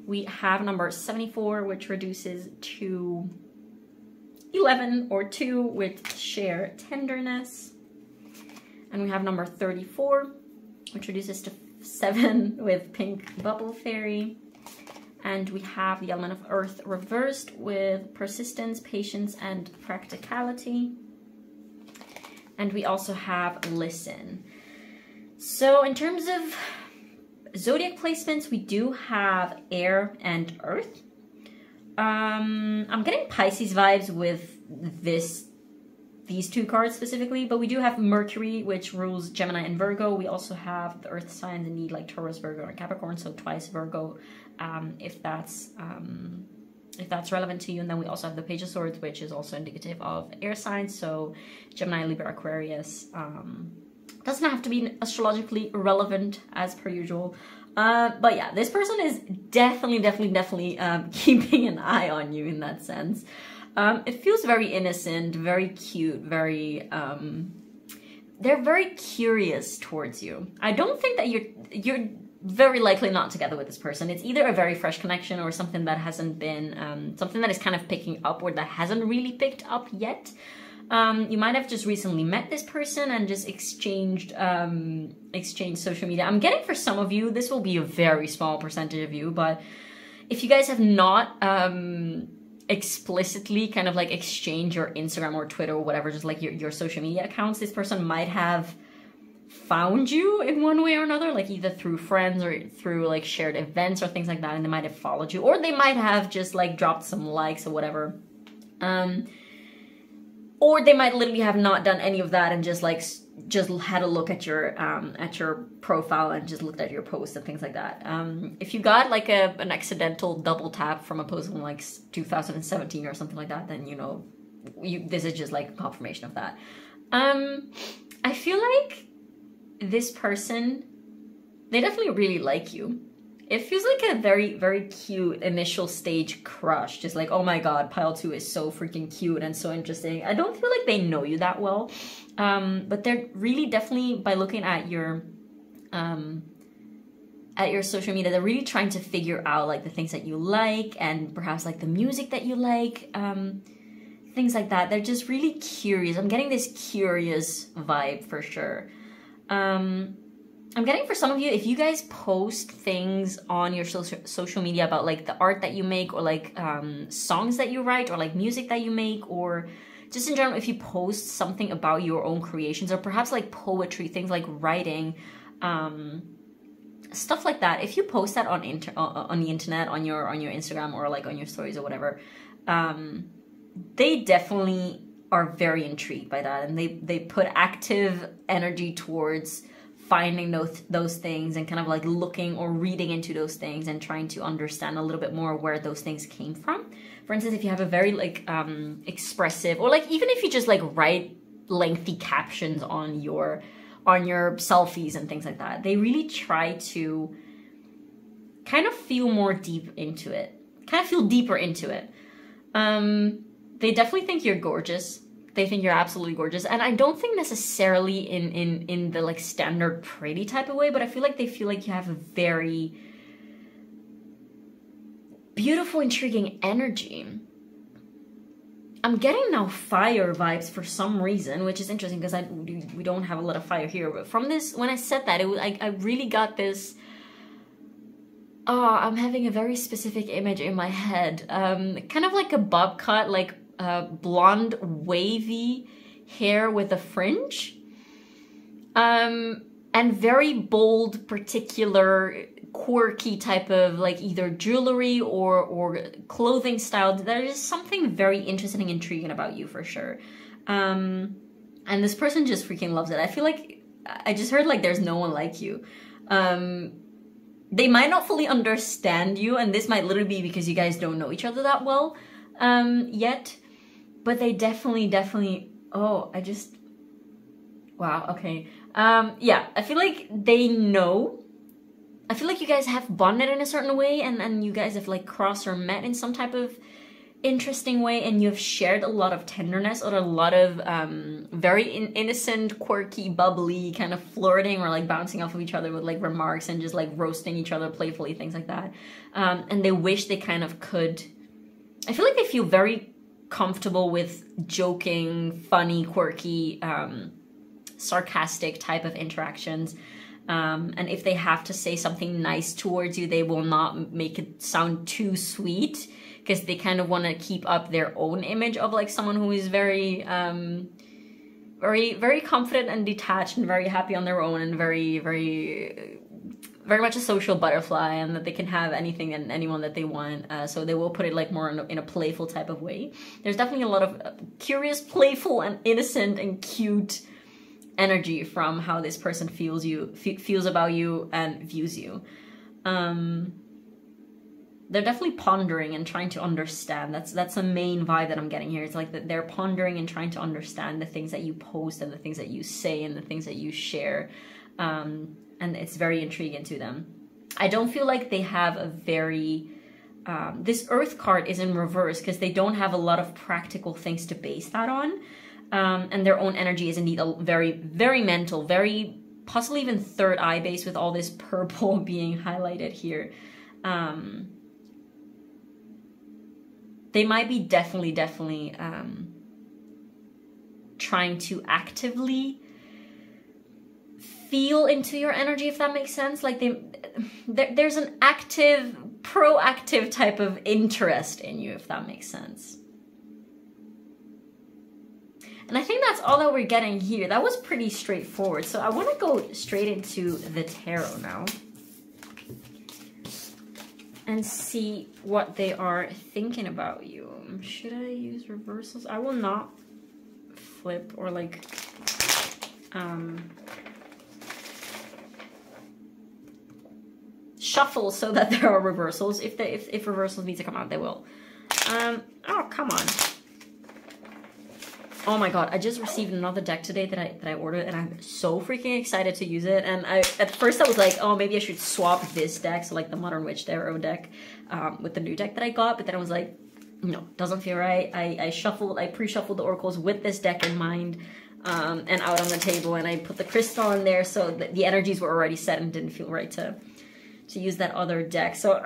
We have number 74, which reduces to 11 or 2 with share tenderness. And we have number 34, which reduces to 7 with pink bubble fairy. And we have the element of earth reversed with persistence, patience, and practicality. And we also have listen. So in terms of zodiac placements, we do have air and earth. I'm getting Pisces vibes with these two cards specifically, but we do have Mercury, which rules Gemini and Virgo. We also have the earth signs indeed, like Taurus, Virgo, and Capricorn, so twice Virgo, if that's relevant to you. And then we also have the Page of Swords, which is also indicative of air signs, so Gemini, Libra, Aquarius. Doesn't have to be astrologically relevant as per usual. But yeah, this person is definitely keeping an eye on you in that sense. It feels very innocent, very cute, very, they're very curious towards you. I don't think that you're very likely not together with this person. It's either a very fresh connection or something that hasn't been, something that is kind of picking up or that hasn't really picked up yet. You might have just recently met this person and just exchanged social media. I'm getting for some of you, this will be a very small percentage of you, but if you guys have not explicitly kind of like exchanged your Instagram or Twitter or whatever, just like your social media accounts, this person might have found you in one way or another, like either through friends or through like shared events or things like that, and they might have followed you, or they might have just like dropped some likes or whatever. Or they might literally have not done any of that and just had a look at your profile and just looked at your posts and things like that. If you got like an accidental double tap from a post from like 2017 or something like that, then you know this is just like a confirmation of that. I feel like this person, they definitely really like you. It feels like a very cute initial stage crush. Just like, oh my god, pile 2 is so freaking cute and so interesting. I don't feel like they know you that well. But they're really definitely, by looking at your social media, they're really trying to figure out like the things that you like and perhaps like the music that you like. Things like that. They're just really curious. I'm getting this curious vibe for sure. I'm getting for some of you, if you guys post things on your social media about like the art that you make or like songs that you write or like music that you make, or just in general, if you post something about your own creations or perhaps like poetry, things like writing, stuff like that. If you post that on the internet, on your Instagram or like on your stories or whatever, they definitely are very intrigued by that, and they put active energy towards finding those things and kind of like looking or reading into those things and trying to understand a little bit more where those things came from. For instance, if you have a very like expressive, or like even if you just like write lengthy captions on your selfies and things like that, they really try to kind of feel more deep into it, kind of feel deeper into it. They definitely think you're gorgeous. They think you're absolutely gorgeous. And I don't think necessarily in the like standard pretty type of way, but I feel like they feel like you have a very beautiful, intriguing energy. I'm getting now fire vibes for some reason, which is interesting because we don't have a lot of fire here. But from this, when I said that, I really got this. Oh, I'm having a very specific image in my head. Kind of like a bob cut, like blonde, wavy hair with a fringe. And very bold, particular, quirky type of like either jewelry or clothing style. There is something very interesting and intriguing about you for sure. And this person just freaking loves it. I feel like I just heard like there's no one like you. They might not fully understand you, and this might literally be because you guys don't know each other that well yet. But they definitely, oh, wow, okay. Yeah, I feel like they know. I feel like you guys have bonded in a certain way, and you guys have like crossed or met in some type of interesting way, and you've shared a lot of tenderness or a lot of very innocent, quirky, bubbly kind of flirting or like bouncing off of each other with like remarks and just like roasting each other playfully, things like that. And they wish they kind of could. I feel like they feel very comfortable with joking, funny, quirky, sarcastic type of interactions. And if they have to say something nice towards you, they will not make it sound too sweet, because they kind of want to keep up their own image of like someone who is very, very confident and detached and very happy on their own and very much a social butterfly, and that they can have anything and anyone that they want. So they will put it like more in a playful type of way. There's definitely a lot of curious, playful, and innocent and cute energy from how this person feels about you and views you. They're definitely pondering and trying to understand. That's the main vibe that I'm getting here. It's like that they're pondering and trying to understand the things that you post and the things that you say and the things that you share. And it's very intriguing to them. I don't feel like they have a very... this Earth card is in reverse because they don't have a lot of practical things to base that on. And their own energy is indeed very, very mental, very possibly even third eye based, with all this purple being highlighted here. They might be definitely trying to actively feel into your energy, if that makes sense. Like there's an active, proactive type of interest in you, if that makes sense. And I think that's all that we're getting here. That was pretty straightforward. So I want to go straight into the tarot now and see what they are thinking about you. Should I use reversals? I will not flip or like shuffle so that there are reversals. If reversals need to come out, they will. Oh, come on. Oh my god, I just received another deck today that I ordered, and I'm so freaking excited to use it. And at first I was like, oh, maybe I should swap this deck, so like the Modern Witch Tarot deck, with the new deck that I got. But then I was like, no, doesn't feel right. I pre-shuffled the oracles with this deck in mind, and out on the table, and I put the crystal in there, so the energies were already set and didn't feel right to use that other deck. So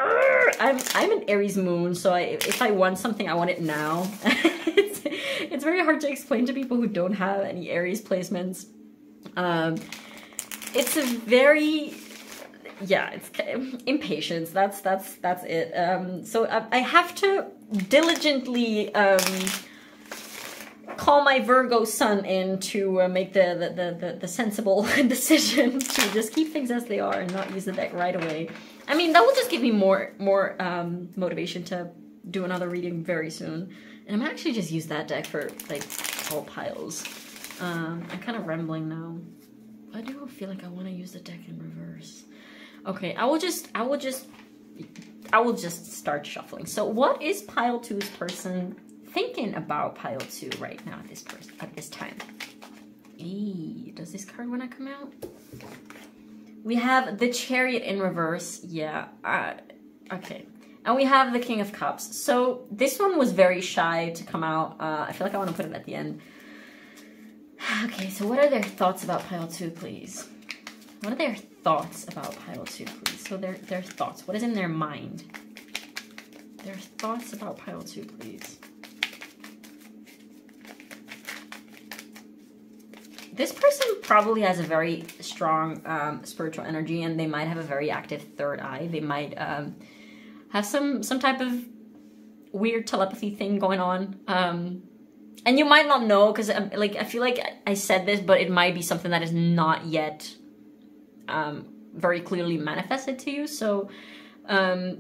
I'm an Aries moon, so if I want something, I want it now. It's very hard to explain to people who don't have any Aries placements. It's a very, yeah, it's impatience. That's it. So I have to diligently call my Virgo sun in to make the sensible decision to just keep things as they are and not use the deck right away. I mean, that will just give me more motivation to do another reading very soon. And I'm actually just use that deck for like all piles. I'm kind of rambling now. I do feel like I want to use the deck in reverse. Okay, I will just start shuffling. So what is pile 2's person thinking about pile 2 right now at this time? Does this card want to come out? We have the Chariot in reverse. Yeah. Okay. And we have the King of Cups. So this one was very shy to come out. I feel like I want to put it at the end. Okay, so what are their thoughts about pile 2, please? What are their thoughts about pile 2, please? So their thoughts. What is in their mind? Their thoughts about pile 2, please. This person probably has a very strong spiritual energy, and they might have a very active third eye. They might have some type of weird telepathy thing going on. And you might not know, because like, I feel like I said this, but it might be something that is not yet very clearly manifested to you. So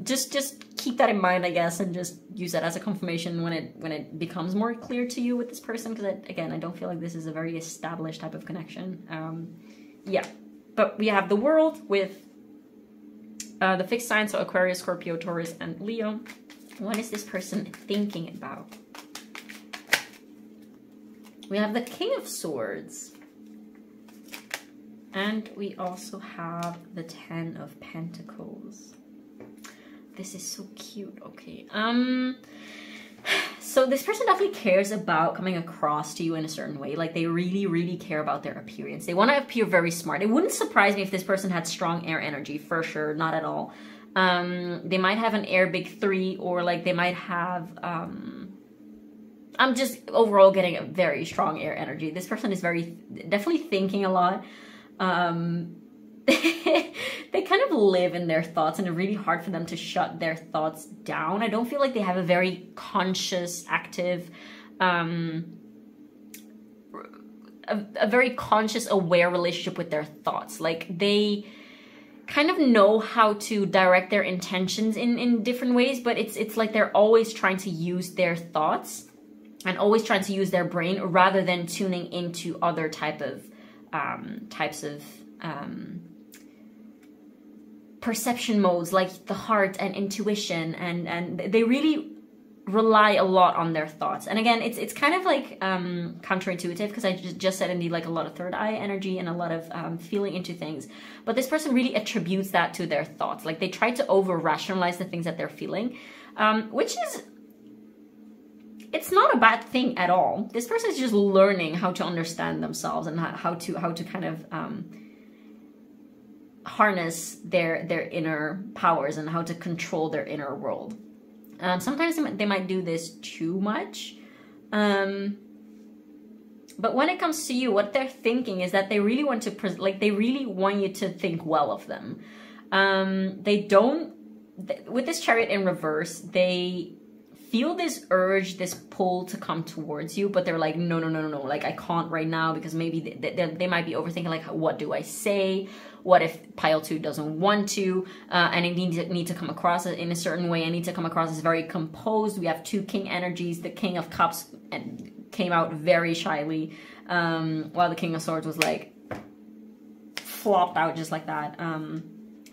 just keep that in mind, I guess, and just use that as a confirmation when it becomes more clear to you with this person, because again, I don't feel like this is a very established type of connection. Yeah, but we have the world with the fixed signs, so Aquarius, Scorpio, Taurus, and Leo. What is this person thinking about? We have the King of Swords. And we also have the 10 of Pentacles. This is so cute. Okay. So this person definitely cares about coming across to you in a certain way. Like, they really, really care about their appearance. They want to appear very smart. It wouldn't surprise me if this person had strong air energy, for sure. Not at all. They might have an air big 3, or like they might have... I'm just overall getting a very strong air energy. This person is definitely thinking a lot. They kind of live in their thoughts, and it's really hard for them to shut their thoughts down. I don't feel like they have a very conscious, active, a very conscious, aware relationship with their thoughts. Like, they kind of know how to direct their intentions in different ways, but it's like they're always trying to use their thoughts and always trying to use their brain rather than tuning into other types of perception modes, like the heart and intuition, and they really rely a lot on their thoughts. And again, it's kind of like counterintuitive, because I just said indeed, like, a lot of third eye energy and a lot of feeling into things. But this person really attributes that to their thoughts. Like, they try to over rationalize the things that they're feeling, which is, it's not a bad thing at all. This person is just learning how to understand themselves and how to kind of harness their inner powers and how to control their inner world. Sometimes they might do this too much. But when it comes to you, what they're thinking is that they really want to, they really want you to think well of them. With this Chariot in reverse, they feel this urge, this pull to come towards you, but they're like, no, like, I can't right now, because maybe they might be overthinking, like, what do I say? What if pile 2 doesn't want to? And I need to come across in a certain way. I need to come across as very composed. We have 2 king energies. The King of Cups came out very shyly, while the King of Swords was like flopped out just like that.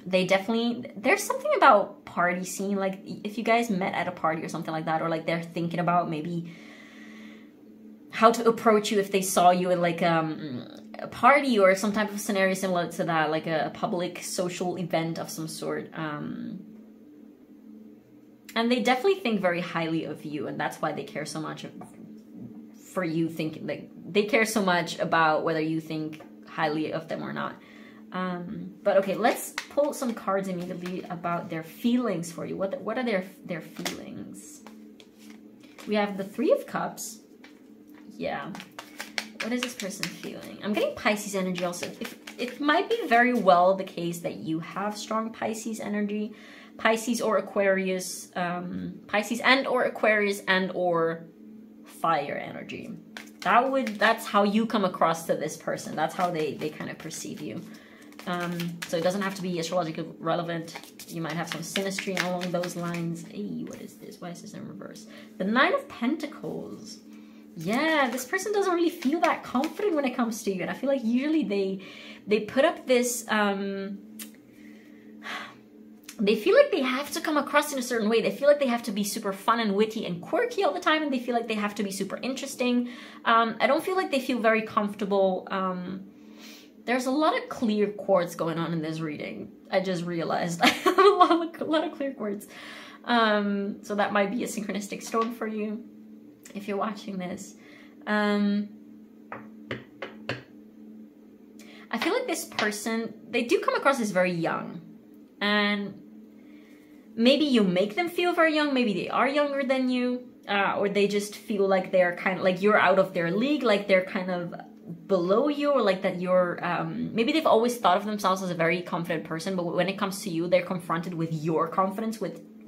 There's something about party scene, like if you guys met at a party or something like that, or like they're thinking about maybe how to approach you if they saw you at like a party or some type of scenario similar to that, like a public social event of some sort. And they definitely think very highly of you, and that's why they care so much for you. Thinking, like, they care so much about whether you think highly of them or not. But okay, let's pull some cards immediately about their feelings for you. What are their feelings? We have the 3 of Cups. Yeah. What is this person feeling? I'm getting Pisces energy also. It might be very well the case that you have strong Pisces energy. Pisces or Aquarius. Pisces and or Aquarius and or fire energy. That's how you come across to this person. That's how they kind of perceive you. So it doesn't have to be astrologically relevant. You might have some synastry along those lines. Hey, what is this? Why is this in reverse? The 9 of Pentacles. Yeah, this person doesn't really feel that confident when it comes to you. And I feel like usually they put up this... they feel like they have to come across in a certain way. They feel like they have to be super fun and witty and quirky all the time. And they feel like they have to be super interesting. I don't feel like they feel very comfortable... There's a lot of clear quartz going on in this reading. I just realized I have a lot of clear quartz. So that might be a synchronistic stone for you if you're watching this. I feel like this person, they do come across as very young. And maybe you make them feel very young. Maybe they are younger than you. Or they just feel like they're kind of like you're out of their league. Like they're kind of below you, or like that you're maybe they've always thought of themselves as a very confident person, but when it comes to you, they're confronted with your confidence,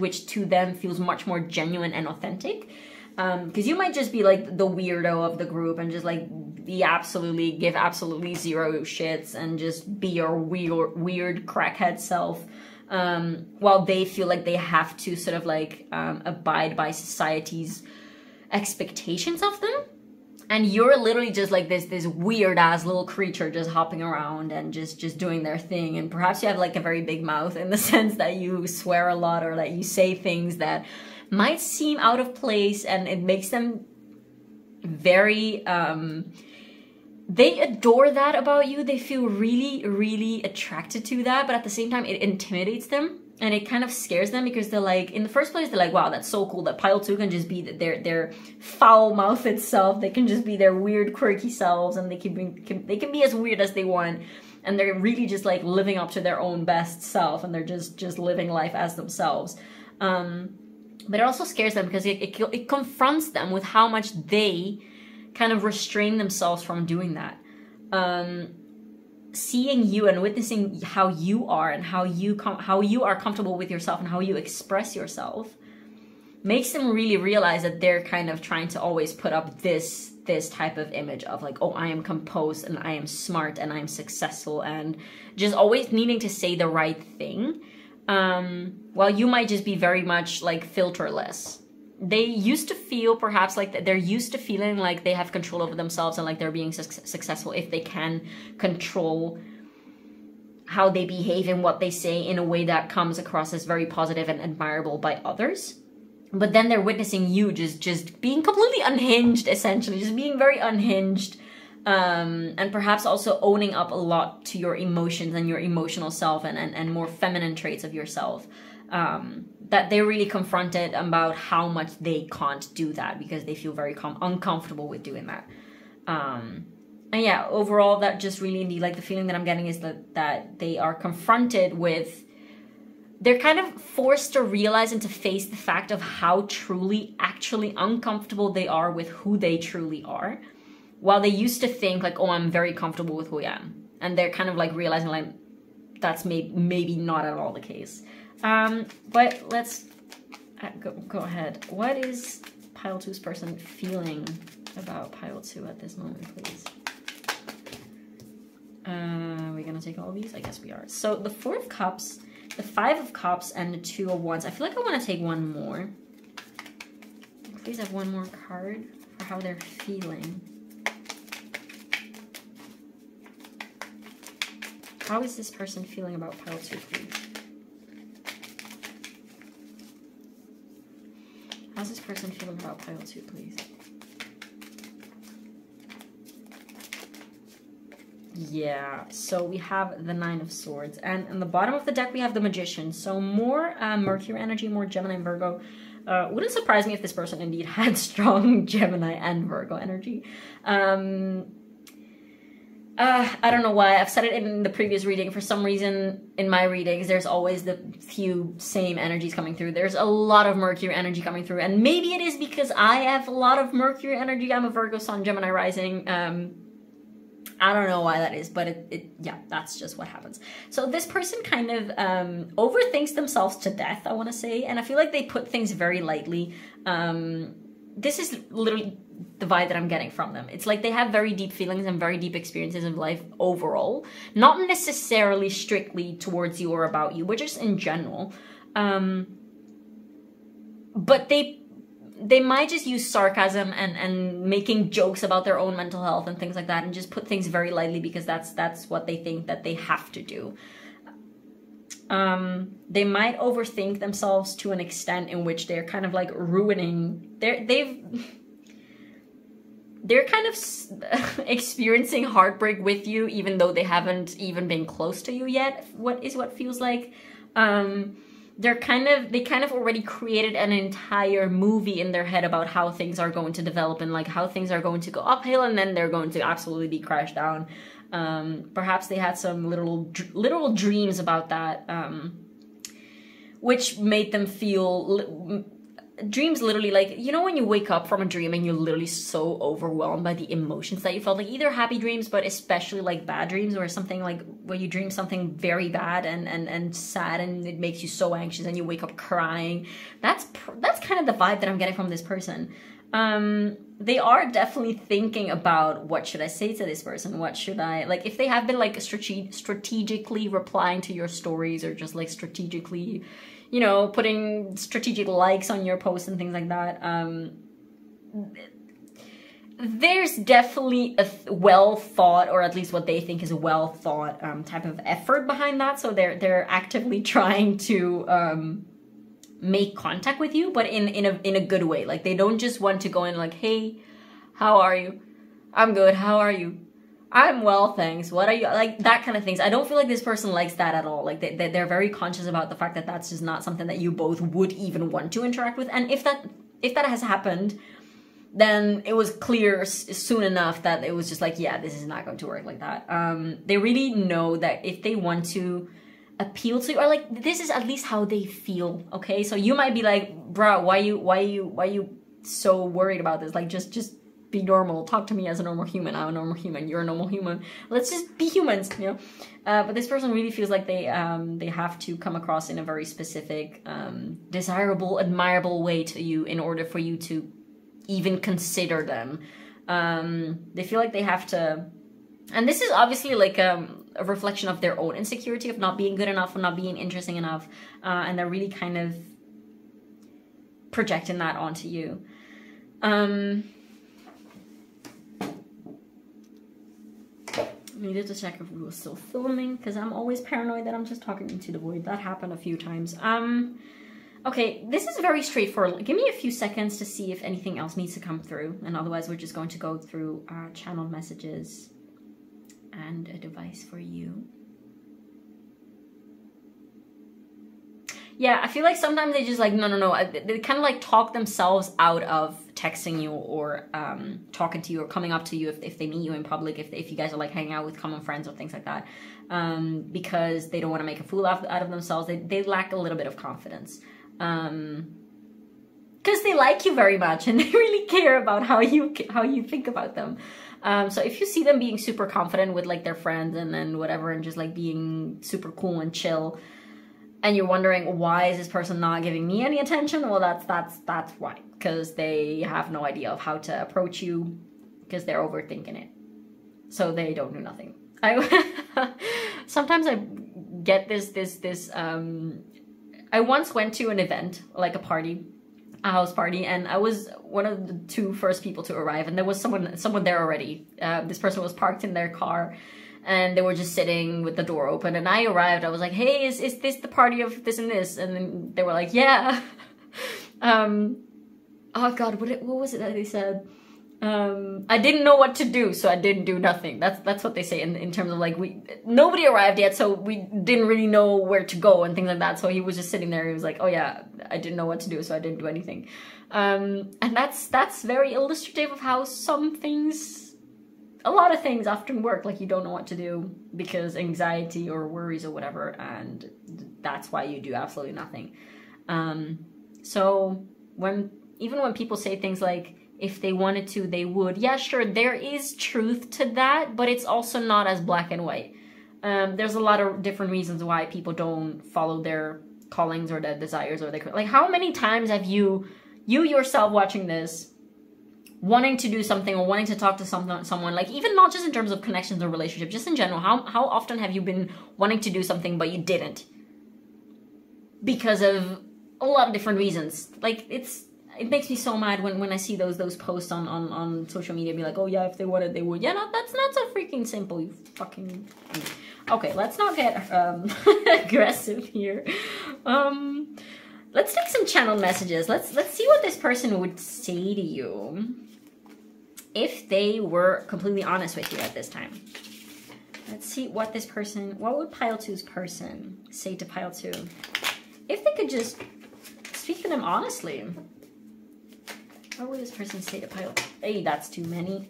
which to them feels much more genuine and authentic. Because you might just be like the weirdo of the group and just like give absolutely zero shits and just be your weird crackhead self, while they feel like they have to sort of like abide by society's expectations of them. And you're literally just like this weird ass little creature just hopping around and just doing their thing. And perhaps you have like a very big mouth in the sense that you swear a lot, or that you say things that might seem out of place, and it makes them very they adore that about you. They feel really, really attracted to that, but at the same time it intimidates them. And it kind of scares them, because they're like, in the first place, they're like, wow, that's so cool that pile 2 can just be their foul-mouthed self. They can just be their weird, quirky selves, and they can be as weird as they want. And they're really just like living up to their own best self, and they're just living life as themselves. But it also scares them, because it confronts them with how much they kind of restrain themselves from doing that. Seeing you and witnessing how you are, and how you are comfortable with yourself and how you express yourself, makes them really realize that they're kind of trying to always put up this type of image of like, oh, I am composed and I am smart and I am successful, and just always needing to say the right thing, while you might just be very much like filterless. They used to feel perhaps like they're used to feeling like they have control over themselves, and like they're being successful if they can control how they behave and what they say in a way that comes across as very positive and admirable by others. But then they're witnessing you just being completely unhinged, essentially, just being very unhinged, and perhaps also owning up a lot to your emotions and your emotional self, and more feminine traits of yourself. That they're really confronted about how much they can't do that, because they feel very uncomfortable with doing that. And yeah, overall, that just really indeed, like the feeling that I'm getting is that they are confronted with, they're kind of forced to realize and to face the fact of how actually uncomfortable they are with who they truly are. While they used to think like, oh, I'm very comfortable with who I am. And they're kind of like realizing like, that's maybe not at all the case. But let's go ahead. What is pile 2's person feeling about pile 2 at this moment, please? Are we gonna take all of these? I guess we are. So the 4 of Cups, the 5 of Cups, and the 2 of Wands. I feel like I want to take one more. Please have one more card for how they're feeling. How is this person feeling about pile 2, please? How's this person feeling about pile 2, please? Yeah, so we have the 9 of Swords. And in the bottom of the deck, we have the Magician. So more Mercury energy, more Gemini and Virgo. Wouldn't surprise me if this person indeed had strong Gemini and Virgo energy. I don't know why. I've said it in the previous reading. For some reason, in my readings, there's always the few same energies coming through. There's a lot of Mercury energy coming through. And maybe it is because I have a lot of Mercury energy. I'm a Virgo Sun, Gemini rising. I don't know why that is, but yeah, that's just what happens. So this person kind of overthinks themselves to death, I want to say. And I feel like they put things very lightly. This is literally the vibe that I'm getting from them. It's like they have very deep feelings and very deep experiences of life overall. Not necessarily strictly towards you or about you, but just in general. But they might just use sarcasm and making jokes about their own mental health and things like that, and just put things very lightly because that's what they think that they have to do. They might overthink themselves to an extent in which they're kind of like ruining. They're kind of experiencing heartbreak with you, even though they haven't even been close to you yet. What feels like. They kind of already created an entire movie in their head about how things are going to develop and like how things are going to go uphill and then they're going to absolutely be crashed down. Perhaps they had some literal dreams about that, which made them feel dreams literally, like, you know when you wake up from a dream and you're literally so overwhelmed by the emotions that you felt, like either happy dreams, but especially like bad dreams, or something like where you dream something very bad and sad, and it makes you so anxious and you wake up crying. That's kind of the vibe that I'm getting from this person. They are definitely thinking about, what should I say to this person? What should I, like, if they have been like strategically replying to your stories, or just like strategically, you know, putting strategic likes on your posts and things like that. There's definitely a well thought, or at least what they think is a well thought type of effort behind that. So they're actively trying to make contact with you, but in a good way. Like, they don't just want to go in like, hey, how are you? I'm good. How are you? I'm well, thanks. What are you, like, that kind of things. I don't feel like this person likes that at all. Like, they're very conscious about the fact that that's just not something that you both would even want to interact with. And if that has happened, then it was clear soon enough that it was just like, yeah, this is not going to work like that. They really know that if they want to appeal to you, or like, this is at least how they feel, okay? So you might be like, bro, why you so worried about this? Like, just be normal. Talk to me as a normal human. I'm a normal human. You're a normal human. Let's just be humans, you know? But this person really feels like they have to come across in a very specific, desirable, admirable way to you in order for you to even consider them. They feel like they have to, and this is obviously like a reflection of their own insecurity of not being good enough, or not being interesting enough, and they're really kind of projecting that onto you. I needed to check if we were still filming, because I'm always paranoid that I'm just talking into the void. That happened a few times. Okay, this is very straightforward. Give me a few seconds to see if anything else needs to come through, and otherwise we're just going to go through channel messages and a device for you. Yeah, I feel like sometimes they just like, no. They kind of like talk themselves out of texting you, or talking to you, or coming up to you if they meet you in public, if you guys are like hanging out with common friends or things like that, because they don't want to make a fool out of themselves. They lack a little bit of confidence. Because they like you very much, and they really care about how you think about them. So if you see them being super confident with like their friends and then whatever, and just like being super cool and chill, and you're wondering, why is this person not giving me any attention? Well, that's why, because they have no idea of how to approach you, because they're overthinking it. So they don't do nothing. Sometimes I get this. I once went to an event, like a house party, and I was one of the two first people to arrive, and there was someone there already. This person was parked in their car, and they were just sitting with the door open, and I arrived. I was like, hey, is this the party of this and this? And then they were like, yeah. Oh god, what was it that they said? I didn't know what to do, so I didn't do nothing. That's what they say in terms of like, nobody arrived yet, so we didn't really know where to go and things like that. So he was just sitting there. He was like, oh yeah, I didn't know what to do, so I didn't do anything. And that's very illustrative of how a lot of things often work. Like, you don't know what to do because anxiety or worries or whatever, and that's why you do absolutely nothing. So even when people say things like, if they wanted to, they would. Yeah, sure, there is truth to that, but it's also not as black and white. There's a lot of different reasons why people don't follow their callings or their desires, or like, how many times have you yourself watching this, wanting to do something or wanting to talk to someone, like, even not just in terms of connections or relationships, just in general, how often have you been wanting to do something but you didn't? Because of a lot of different reasons. Like, it makes me so mad when I see those posts on social media, be like, oh yeah, if they wanted, they would. Yeah, no, that's not so freaking simple, you fucking... Okay, let's not get aggressive here. Let's take some channel messages. Let's see what this person would say to you if they were completely honest with you at this time. Let's see what would Pile 2's person say to Pile 2? If they could just speak to them honestly. What would this person say to Pile 2? Hey, that's too many.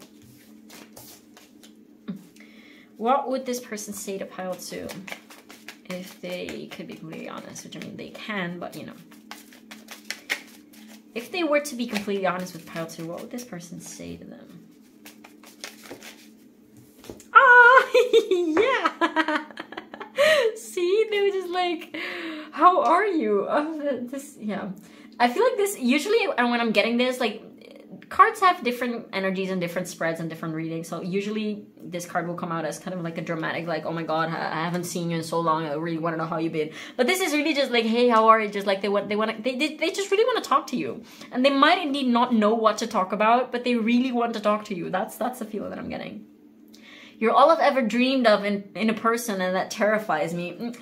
What would this person say to Pile 2 if they could be completely honest? Which, I mean, they can, but, you know. If they were to be completely honest with pile 2, what would this person say to them? Ah, yeah. See, they were just like, how are you? Yeah. I feel like this, usually when I'm getting this, like, cards have different energies and different spreads and different readings. So usually this card will come out as kind of like a dramatic, like, oh my god, I haven't seen you in so long, I really want to know how you've been. But this is really just like, hey, how are you? Just like they just really want to talk to you. And they might indeed not know what to talk about, but they really want to talk to you. That's the feeling that I'm getting. You're all I've ever dreamed of in a person, and that terrifies me.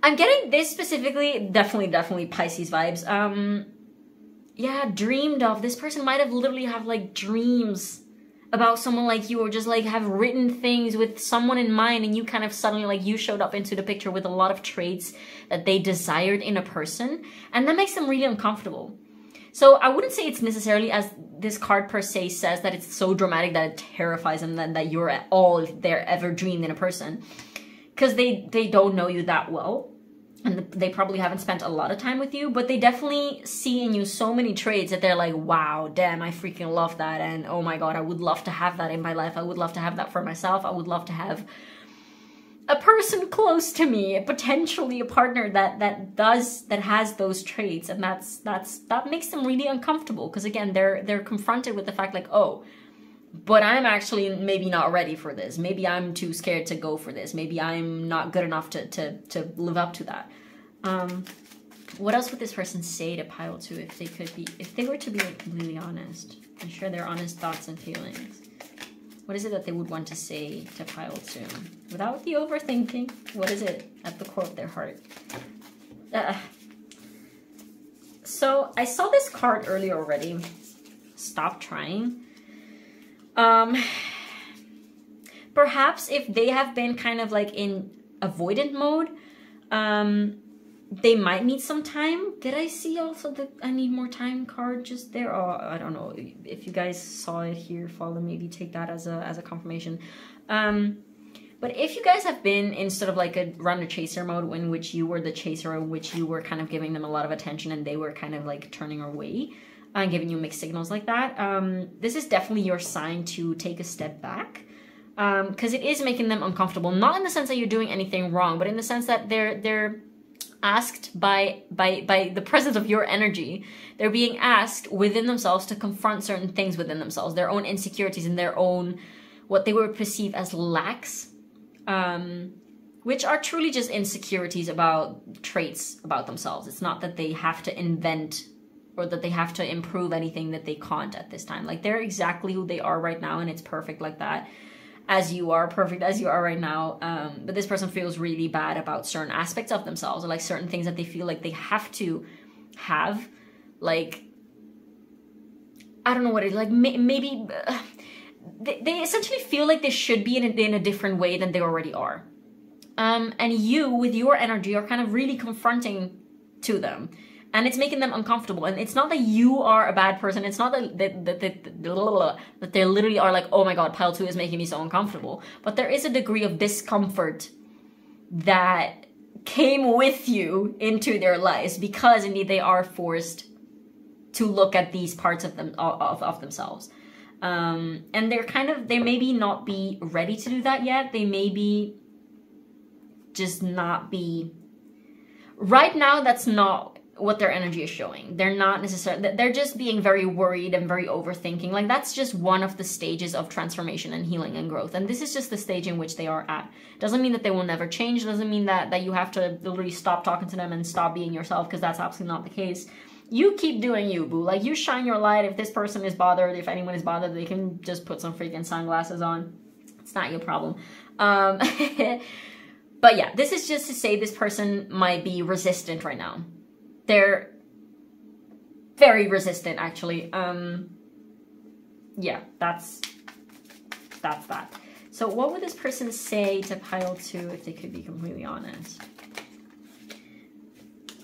I'm getting this specifically, definitely Pisces vibes. Yeah, dreamed of. This person might have literally have like dreams about someone like you, or just like have written things with someone in mind, and you kind of suddenly like you showed up into the picture with a lot of traits that they desired in a person, and that makes them really uncomfortable. So I wouldn't say it's necessarily, as this card per se says, that it's so dramatic that it terrifies them, that you're at all they're ever dreamed in a person, because they don't know you that well. And they probably haven't spent a lot of time with you, but they definitely see in you so many traits that they're like, wow, damn, I freaking love that. And oh my god, I would love to have that in my life. I would love to have that for myself. I would love to have a person close to me, potentially a partner that has those traits. And that makes them really uncomfortable, because again, they're confronted with the fact like, oh, but I'm actually maybe not ready for this. Maybe I'm too scared to go for this. Maybe I'm not good enough to live up to that. What else would this person say to pile 2 if they were to be like completely honest and share their honest thoughts and feelings? What is it that they would want to say to pile 2 without the overthinking? What is it at the core of their heart? So I saw this card earlier already. Stop trying. Perhaps if they have been kind of like in avoidant mode, they might need some time. Did I see also the I need more time card just there? Oh, I don't know. If you guys saw it here, follow, maybe take that as a confirmation. But if you guys have been in sort of like a runner chaser mode, in which you were the chaser, in which you were kind of giving them a lot of attention and they were kind of like turning away, and giving you mixed signals like that, this is definitely your sign to take a step back, because it is making them uncomfortable. Not in the sense that you're doing anything wrong, but in the sense that they're asked by the presence of your energy. They're being asked within themselves to confront certain things within themselves, their own insecurities and their own what they would perceive as lacks, which are truly just insecurities about traits about themselves. It's not that they have to invent or that they have to improve anything that they can't at this time. Like, they're exactly who they are right now, and it's perfect like that. As you are, perfect as you are right now. But this person feels really bad about certain aspects of themselves, or like certain things that they feel like they have to have. Like, I don't know what it is. Like, maybe they essentially feel like they should be in a different way than they already are. And you, with your energy, are kind of really confronting to them. And it's making them uncomfortable. And it's not that you are a bad person. It's not that they literally are like, oh my god, pile 2 is making me so uncomfortable. But there is a degree of discomfort that came with you into their lives, because indeed they are forced to look at these parts of them of themselves. And they maybe not be ready to do that yet. They maybe just not be right now. That's not what their energy is showing. They're not necessarily, they're just being very worried and very overthinking. Like, that's just one of the stages of transformation and healing and growth. And this is just the stage in which they are at. Doesn't mean that they will never change. Doesn't mean that you have to literally stop talking to them and stop being yourself, because that's absolutely not the case. You keep doing you, boo. Like, you shine your light. If this person is bothered, if anyone is bothered, they can just put some freaking sunglasses on. It's not your problem. But yeah, this is just to say this person might be resistant right now. They're very resistant, actually. Yeah, that's that. So what would this person say to pile 2 if they could be completely honest?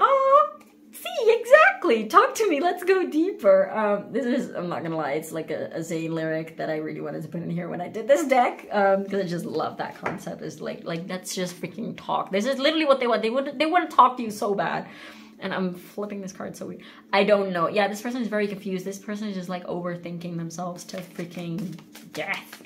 Oh, see, exactly. Talk to me. Let's go deeper. This is, I'm not gonna lie, it's like a Zayn lyric that I really wanted to put in here when I did this deck, because I just love that concept. It's like that's just freaking talk. This is literally what they want. They want to talk to you so bad. And I'm flipping this card so weird. I don't know. Yeah, this person is very confused. This person is just like overthinking themselves to freaking death.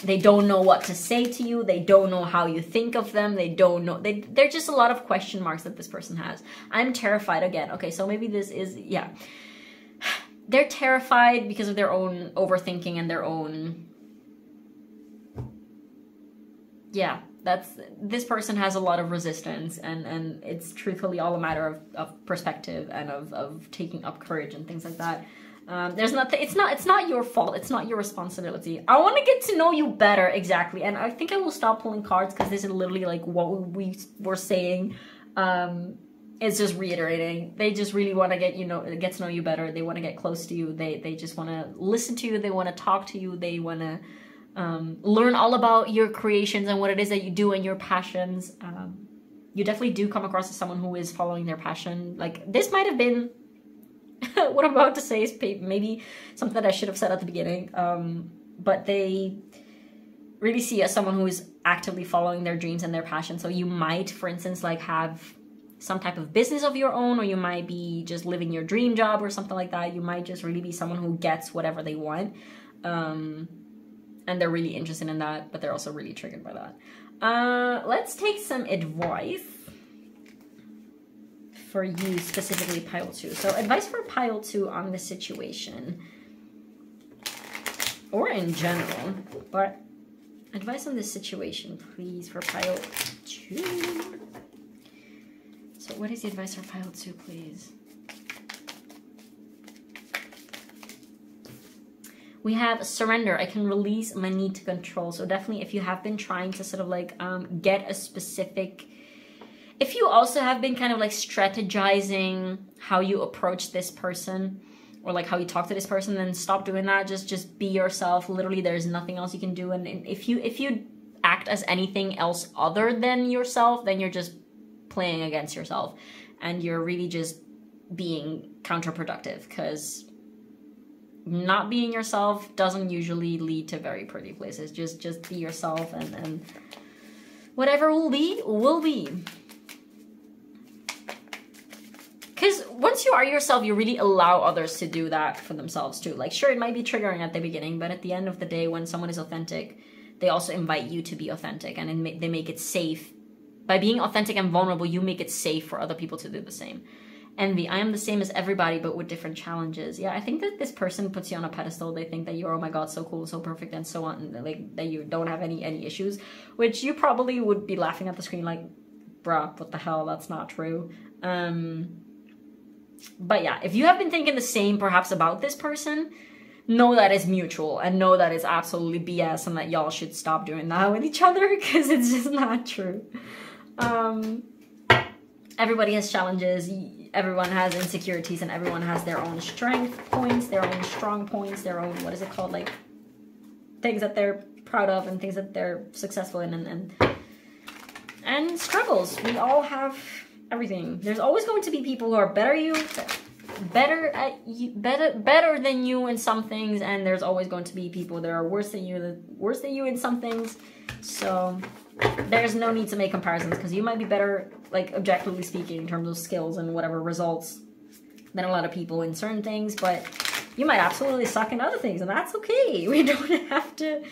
They don't know what to say to you. They don't know how you think of them. They don't know. They're just a lot of question marks that this person has. I'm terrified again. Okay, so maybe this is, yeah. They're terrified because of their own overthinking and their own, yeah. This person has a lot of resistance, and it's truthfully all a matter of perspective and of taking up courage and things like that. There's nothing, it's not your fault, it's not your responsibility. I want to get to know you better, exactly. And I think I will stop pulling cards because this is literally like what we were saying. It's just reiterating. They just really want to get to know you better. They want to get close to you. They just want to listen to you. They want to talk to you. They want to learn all about your creations and what it is that you do and your passions. You definitely do come across as someone who is following their passion. Like, this might have been what I'm about to say is maybe something that I should have said at the beginning, but they really see you as someone who is actively following their dreams and their passion. So you might, for instance, like have some type of business of your own, or you might be just living your dream job or something like that. You might just really be someone who gets whatever they want. And they're really interested in that, but they're also really triggered by that. Let's take some advice for you, specifically pile 2. So advice for pile 2 on this situation, or in general, but advice on this situation, please, for pile 2. So what is the advice for pile 2, please? We have surrender. I can release my need to control. So definitely, if you have been trying to sort of like get a specific, if you also have been kind of like strategizing how you approach this person, or like how you talk to this person, then stop doing that. Just be yourself. Literally, there's nothing else you can do. And if you act as anything else other than yourself, then you're just playing against yourself, and you're really just being counterproductive, because not being yourself doesn't usually lead to very pretty places. Just be yourself, and whatever will be, will be. Because once you are yourself, you really allow others to do that for themselves too. Like, sure, it might be triggering at the beginning, but at the end of the day, when someone is authentic, they also invite you to be authentic, and they make it safe. By being authentic and vulnerable, you make it safe for other people to do the same. Envy. I am the same as everybody, but with different challenges. Yeah, I think that this person puts you on a pedestal. They think that you're, oh my god, so cool, so perfect, and so on. Like, that you don't have any issues, which you probably would be laughing at the screen like, bruh, what the hell, that's not true. But yeah, if you have been thinking the same perhaps about this person, know that it's mutual, and know that it's absolutely BS, and that y'all should stop doing that with each other, because it's just not true. Everybody has challenges, everyone has insecurities, and everyone has their own strength points, their own strong points, their own, what is it called, like, things that they're proud of and things that they're successful in, and struggles. We all have everything. There's always going to be people who are better than you in some things, and there's always going to be people that are worse than you in some things. So there's no need to make comparisons, because you might be better, like, objectively speaking, in terms of skills and whatever results, than a lot of people in certain things, but you might absolutely suck in other things, and that's okay. We don't have to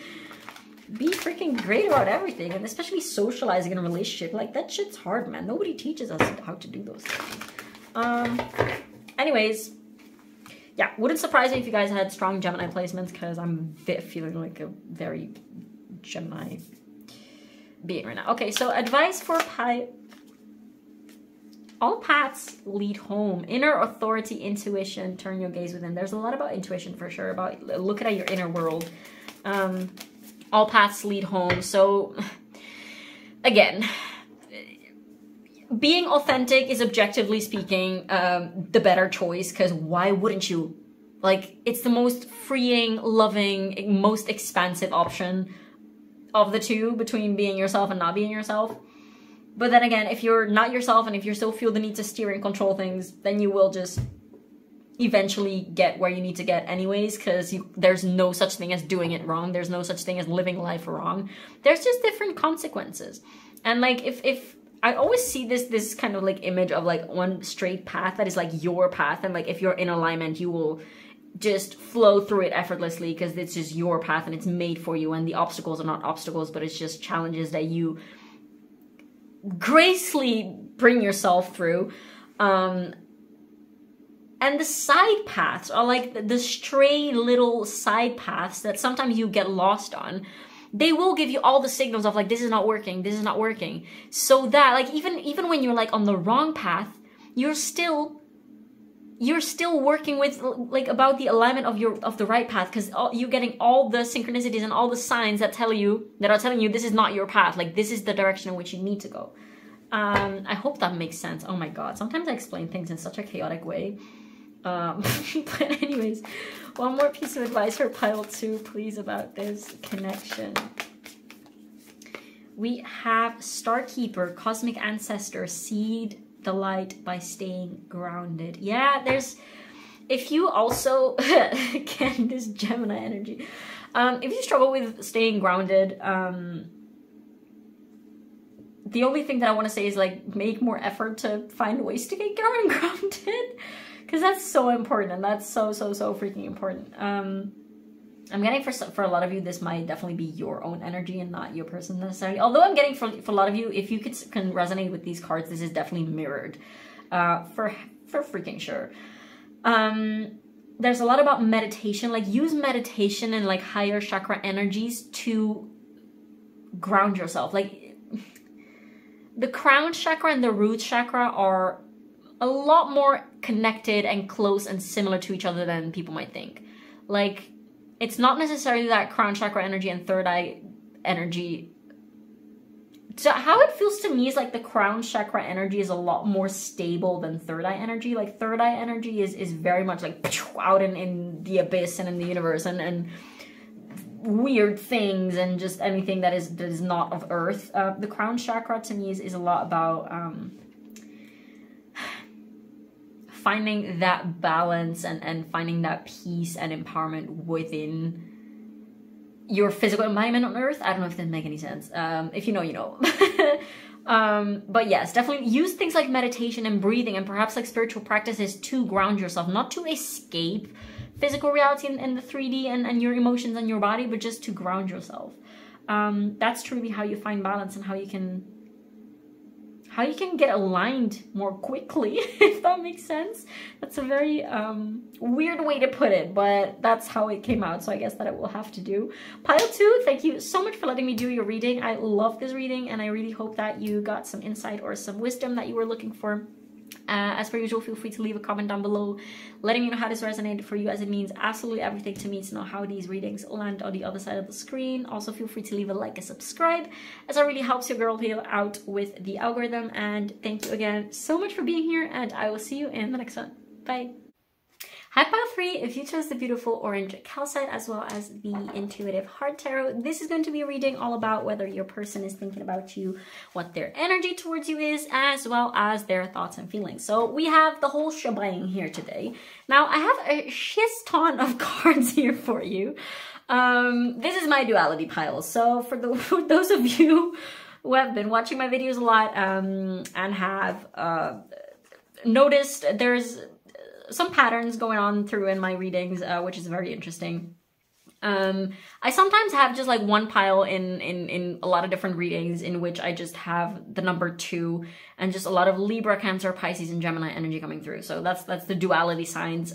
be freaking great about everything, and especially socializing in a relationship. Like, that shit's hard, man. Nobody teaches us how to do those things. Anyways, yeah, wouldn't surprise me if you guys had strong Gemini placements, because I'm feeling like a very Gemini being right now. Okay, so advice for all paths lead home. Inner authority, intuition, turn your gaze within. There's a lot about intuition for sure, about looking at your inner world. All paths lead home. So again, being authentic is, objectively speaking, the better choice, because why wouldn't you? Like, it's the most freeing, loving, most expansive option of the two, between being yourself and not being yourself. But then again, if you're not yourself, and if you still feel the need to steer and control things, then you will just eventually get where you need to get anyways, because there's no such thing as doing it wrong. There's no such thing as living life wrong. There's just different consequences. And like, if I always see this kind of like image of like one straight path that is like your path, and like if you're in alignment, you will just flow through it effortlessly because it's just your path and it's made for you, and the obstacles are not obstacles, but it's just challenges that you gracefully bring yourself through. And the side paths are like the stray little side paths that sometimes you get lost on. They will give you all the signals of like, this is not working, this is not working. So that like, even when you're like on the wrong path, you're still working with like about the alignment of the right path, because you're getting all the synchronicities and all the signs that are telling you this is not your path. Like, this is the direction in which you need to go. I hope that makes sense. Oh my God. Sometimes I explain things in such a chaotic way. But anyways, one more piece of advice for pile 2, please, about this connection. We have Starkeeper, Cosmic Ancestor, seed the light by staying grounded. Yeah, if you also, again, this Gemini energy, if you struggle with staying grounded, the only thing that I want to say is like, make more effort to find ways to get grounded. Because that's so important, and that's so freaking important. I'm getting for a lot of you, this might definitely be your own energy and not your person necessarily. Although I'm getting for a lot of you, if you can resonate with these cards, this is definitely mirrored, for freaking sure. There's a lot about meditation. Like, use meditation and like higher chakra energies to ground yourself. Like, the crown chakra and the root chakra are a lot more connected and close and similar to each other than people might think. Like, it's not necessarily that crown chakra energy and third eye energy. So how it feels to me is like the crown chakra energy is a lot more stable than third eye energy. Like, third eye energy is very much like out in the abyss and in the universe and weird things and just anything that is not of earth. The crown chakra to me is a lot about finding that balance and finding that peace and empowerment within your physical embodiment on earth. I don't know if that makes any sense. If you know, you know. But yes, definitely use things like meditation and breathing and perhaps like spiritual practices to ground yourself, not to escape physical reality in the 3D and your emotions and your body, but just to ground yourself. That's truly how you find balance and how you can get aligned more quickly, if that makes sense. That's a very weird way to put it, but that's how it came out, so I guess that it will have to do. Pile 2, thank you so much for letting me do your reading. I love this reading, and I really hope that you got some insight or some wisdom that you were looking for. As per usual, feel free to leave a comment down below letting me know how this resonated for you, as it means absolutely everything to me to know how these readings land on the other side of the screen. Also, feel free to leave a like and subscribe, as it really helps your girl here out with the algorithm. And thank you again so much for being here, and I will see you in the next one. Bye. Hi pile 3, if you chose the beautiful orange calcite as well as the intuitive heart tarot, this is going to be a reading all about whether your person is thinking about you, what their energy towards you is, as well as their thoughts and feelings. So we have the whole shebang here today. Now I have a shiz ton of cards here for you. This is my duality pile. So for those of you who have been watching my videos a lot and have noticed there's some patterns going on through in my readings, which is very interesting. I sometimes have just like one pile in a lot of different readings in which I just have the number 2 and just a lot of Libra, Cancer, Pisces, and Gemini energy coming through. So that's the duality signs.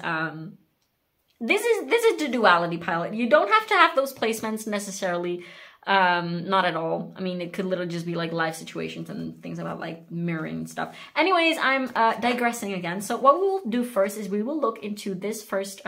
This is the duality pile. You don't have to have those placements necessarily. Not at all. I mean, it could literally just be like life situations and things about like mirroring and stuff. Anyways, I'm digressing again. So what we will do first is we will look into this first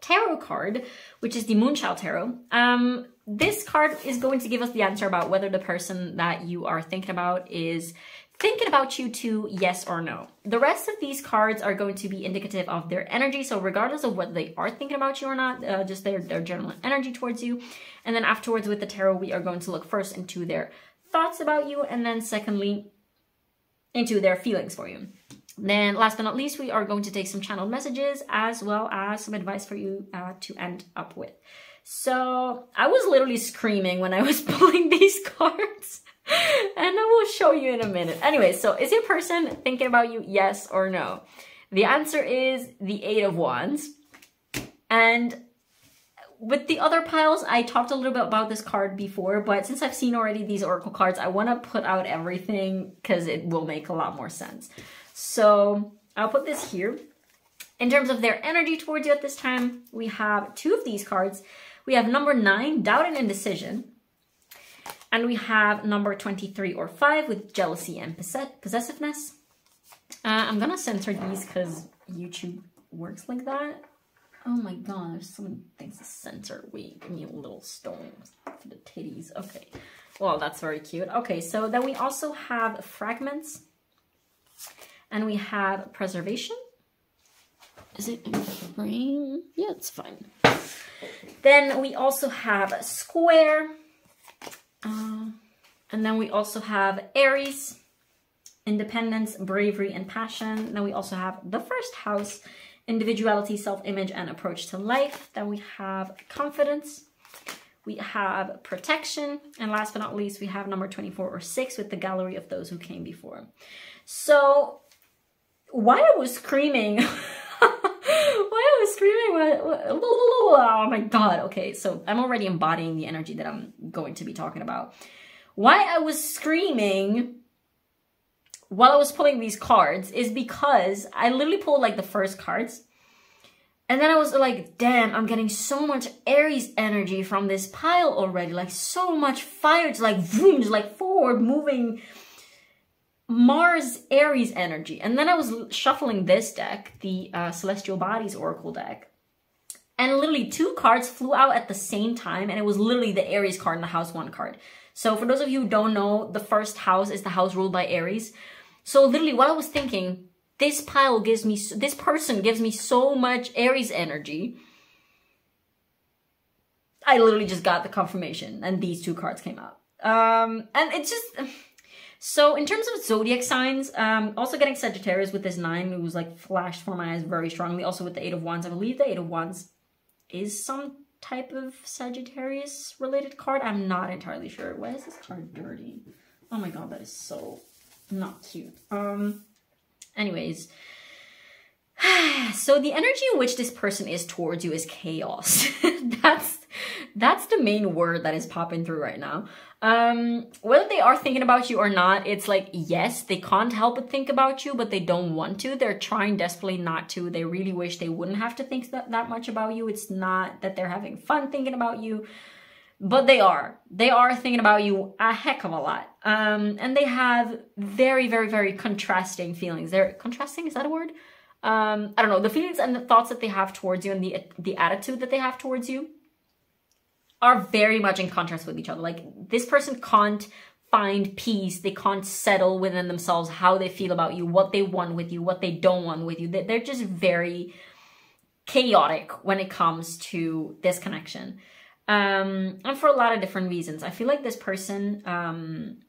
tarot card, which is the Moonchild Tarot. This card is going to give us the answer about whether the person that you are thinking about is thinking about you to yes or no. The rest of these cards are going to be indicative of their energy. So regardless of whether they are thinking about you or not, just their general energy towards you. And then afterwards with the tarot, we are going to look first into their thoughts about you, and then secondly, into their feelings for you. Then last but not least, we are going to take some channeled messages as well as some advice for you to end up with. So I was literally screaming when I was pulling these cards. And I will show you in a minute. Anyway, so is your person thinking about you, yes or no? The answer is the 8 of Wands. And with the other piles, I talked a little bit about this card before, but since I've seen already these oracle cards, I want to put out everything because it will make a lot more sense. So I'll put this here. In terms of their energy towards you at this time, we have 2 of these cards. We have number 9, doubt and indecision. And we have number 23 or 5 with jealousy and possessiveness. I'm gonna censor these because YouTube works like that. Oh my god, there's so many things to censor. Wait, give me a little stone for the titties. Okay, well, that's very cute. Okay, so then we also have fragments. And we have preservation. Is it in frame? Yeah, it's fine. Then we also have square. And then we also have Aries, independence, bravery, and passion. Then we also have the first house, individuality, self-image, and approach to life. Then we have confidence. We have protection. And last but not least, we have number 24 or 6 with the gallery of those who came before. So why I was screaming... Oh my god. Okay, so I'm already embodying the energy that I'm going to be talking about. Why I was screaming while I was pulling these cards is because I literally pulled like the first cards. And then I was like, damn, I'm getting so much Aries energy from this pile already. Like so much fire. It's like vroom, just like forward moving Mars Aries energy. And then I was shuffling this deck, the Celestial Bodies Oracle deck. And literally 2 cards flew out at the same time. And it was literally the Aries card and the House 1 card. So for those of you who don't know, the first house is the house ruled by Aries. So literally what I was thinking, this pile gives me, this person gives me so much Aries energy. I literally just got the confirmation and these 2 cards came out. And it's just... So in terms of zodiac signs, also getting Sagittarius with this 9, it was like flashed for my eyes very strongly. Also with the 8 of Wands, I believe the 8 of Wands is some type of Sagittarius related card. I'm not entirely sure. Why is this card dirty? Oh my god, that is so not cute. Anyways, so the energy in which this person is towards you is chaos. That's the main word that is popping through right now. Whether they are thinking about you or not, it's like, yes, they can't help but think about you, but they don't want to. They're trying desperately not to. They really wish they wouldn't have to think that much about you. It's not that they're having fun thinking about you, but they are. They are thinking about you a heck of a lot. And they have very, very, very contrasting feelings. They're contrasting, is that a word? I don't know. The feelings and the thoughts that they have towards you and the attitude that they have towards you are very much in contrast with each other. Like this person can't find peace. They can't settle within themselves how they feel about you, what they want with you, what they don't want with you. They're just very chaotic when it comes to this connection. And for a lot of different reasons. I feel like this person,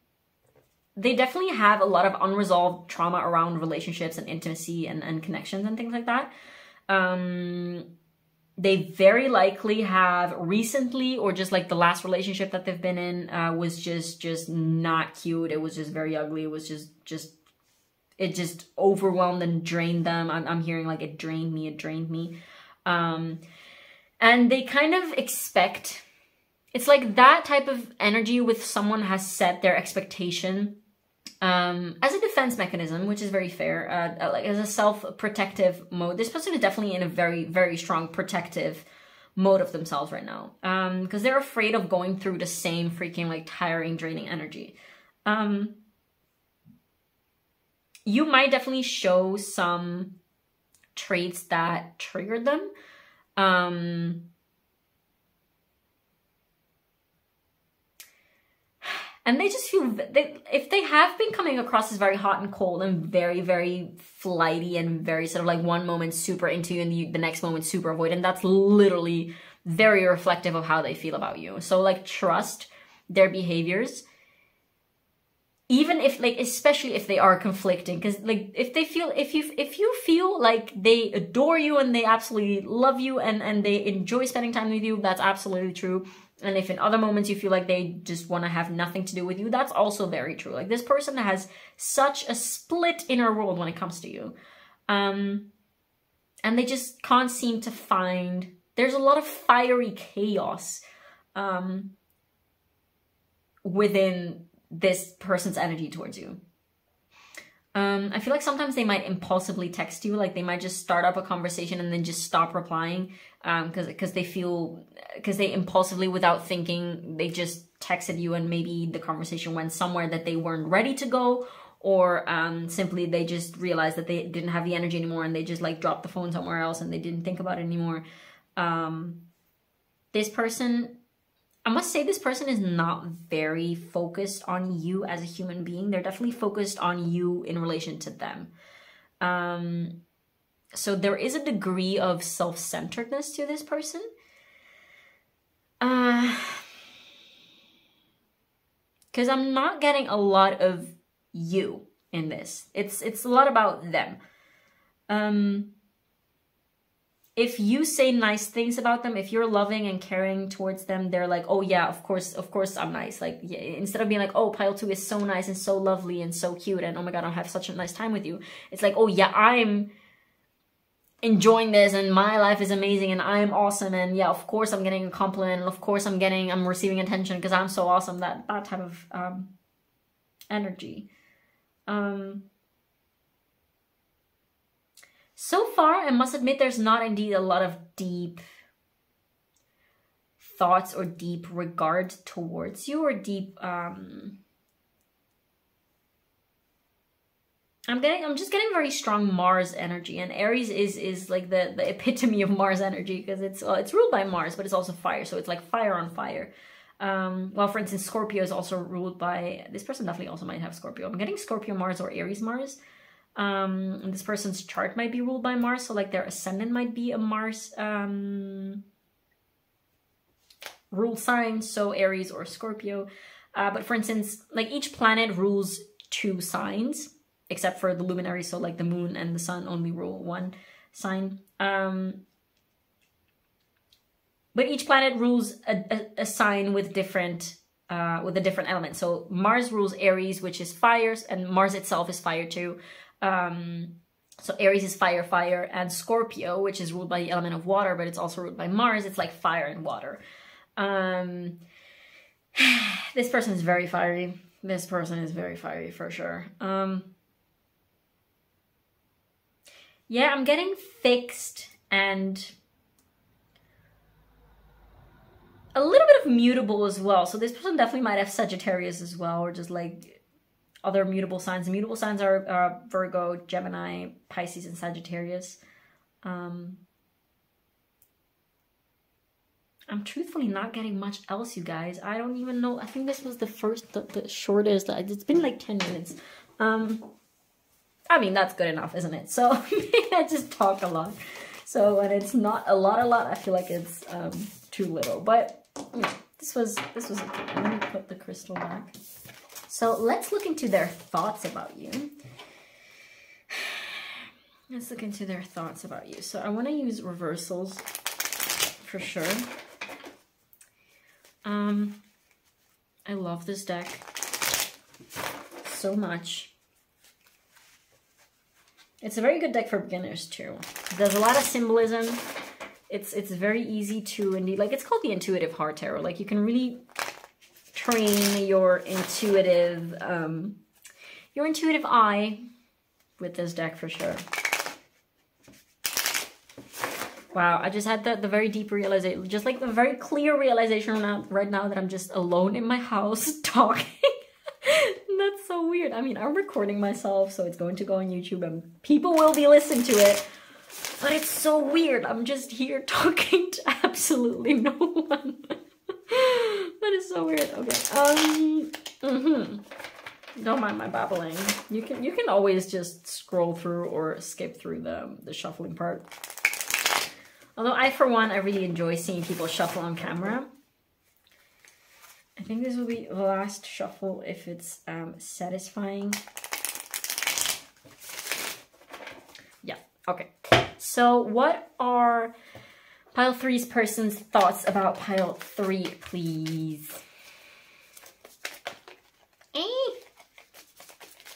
they definitely have a lot of unresolved trauma around relationships and intimacy and connections and things like that. They very likely have recently, or just like the last relationship that they've been in was just not cute. It was just very ugly. It was it just overwhelmed and drained them. I'm hearing like it drained me. And they kind of expect, it's like that type of energy with someone has set their expectation as a defense mechanism, which is very fair, like as a self-protective mode. This person is definitely in a very, very strong protective mode of themselves right now, because they're afraid of going through the same freaking like tiring, draining energy. You might definitely show some traits that triggered them. And they just feel, if they have been coming across as very hot and cold and very, very flighty and very sort of like one moment super into you and the next moment super avoidant, that's literally very reflective of how they feel about you. So like trust their behaviors, even if like, especially if they are conflicting, because like if you feel like they adore you and they absolutely love you and they enjoy spending time with you, that's absolutely true. And if in other moments you feel like they just want to have nothing to do with you, that's also very true. Like this person has such a split inner world when it comes to you. And they just can't seem to find, there's a lot of fiery chaos within this person's energy towards you. I feel like sometimes they might impulsively text you, like they might just start up a conversation and then just stop replying because they impulsively, without thinking, they just texted you and maybe the conversation went somewhere that they weren't ready to go, or simply they just realized that they didn't have the energy anymore and they just like dropped the phone somewhere else and they didn't think about it anymore. This person, I must say, this person is not very focused on you as a human being. They're definitely focused on you in relation to them. So there is a degree of self-centeredness to this person. Because I'm not getting a lot of you in this. It's a lot about them. If you say nice things about them, if you're loving and caring towards them, they're like, oh yeah, of course I'm nice. Like, yeah, instead of being like, oh, pile 2 is so nice and so lovely and so cute and oh my God, I'll have such a nice time with you. It's like, oh yeah, I'm enjoying this and my life is amazing and I'm awesome and yeah, of course I'm getting a compliment and of course I'm receiving attention because I'm so awesome. That type of energy. So far, I must admit, there's not indeed a lot of deep thoughts or deep regard towards you, or deep, I'm just getting very strong Mars energy, and Aries is like the epitome of Mars energy, because it's ruled by Mars, but it's also fire, so it's like fire on fire. Well, for instance, Scorpio is also ruled by, this person definitely also might have Scorpio. I'm getting Scorpio Mars or Aries Mars. And this person's chart might be ruled by Mars, so like their ascendant might be a Mars ruled sign, so Aries or Scorpio. But for instance, like each planet rules 2 signs, except for the luminary, so like the moon and the sun only rule 1 sign. But each planet rules a sign with a different element. So Mars rules Aries, which is fire, and Mars itself is fire too. So Aries is fire, and Scorpio, which is ruled by the element of water, but it's also ruled by Mars, it's like fire and water. This person is very fiery. This person is very fiery for sure. Yeah, I'm getting fixed and a little bit of mutable as well. So this person definitely might have Sagittarius as well, or just like other mutable signs. The mutable signs are Virgo, Gemini, Pisces, and Sagittarius. I'm truthfully not getting much else, you guys. I don't even know. I think this was the shortest. It's been like 10 minutes. I mean, that's good enough, isn't it? So I just talk a lot. So when it's not a lot, I feel like it's too little. But yeah, this was okay. Let me put the crystal back. So let's look into their thoughts about you. Let's look into their thoughts about you. So I want to use reversals for sure. I love this deck so much. It's a very good deck for beginners too. There's a lot of symbolism. It's very easy to indeed, like, it's called the Intuitive Heart Tarot. Like, you can really train your intuitive eye with this deck for sure. Wow, I just had the very deep realization, just like the very clear realization right now that I'm just alone in my house talking. That's so weird. I mean, I'm recording myself, so it's going to go on YouTube and people will be listening to it. But it's so weird. I'm just here talking to absolutely no one. That is so weird. Okay. Don't mind my babbling. You can always just scroll through or skip through the shuffling part. Although I, for one, I really enjoy seeing people shuffle on camera. I think this will be the last shuffle if it's satisfying. Yeah, okay. So what are Pile 3's person's thoughts about pile 3, please.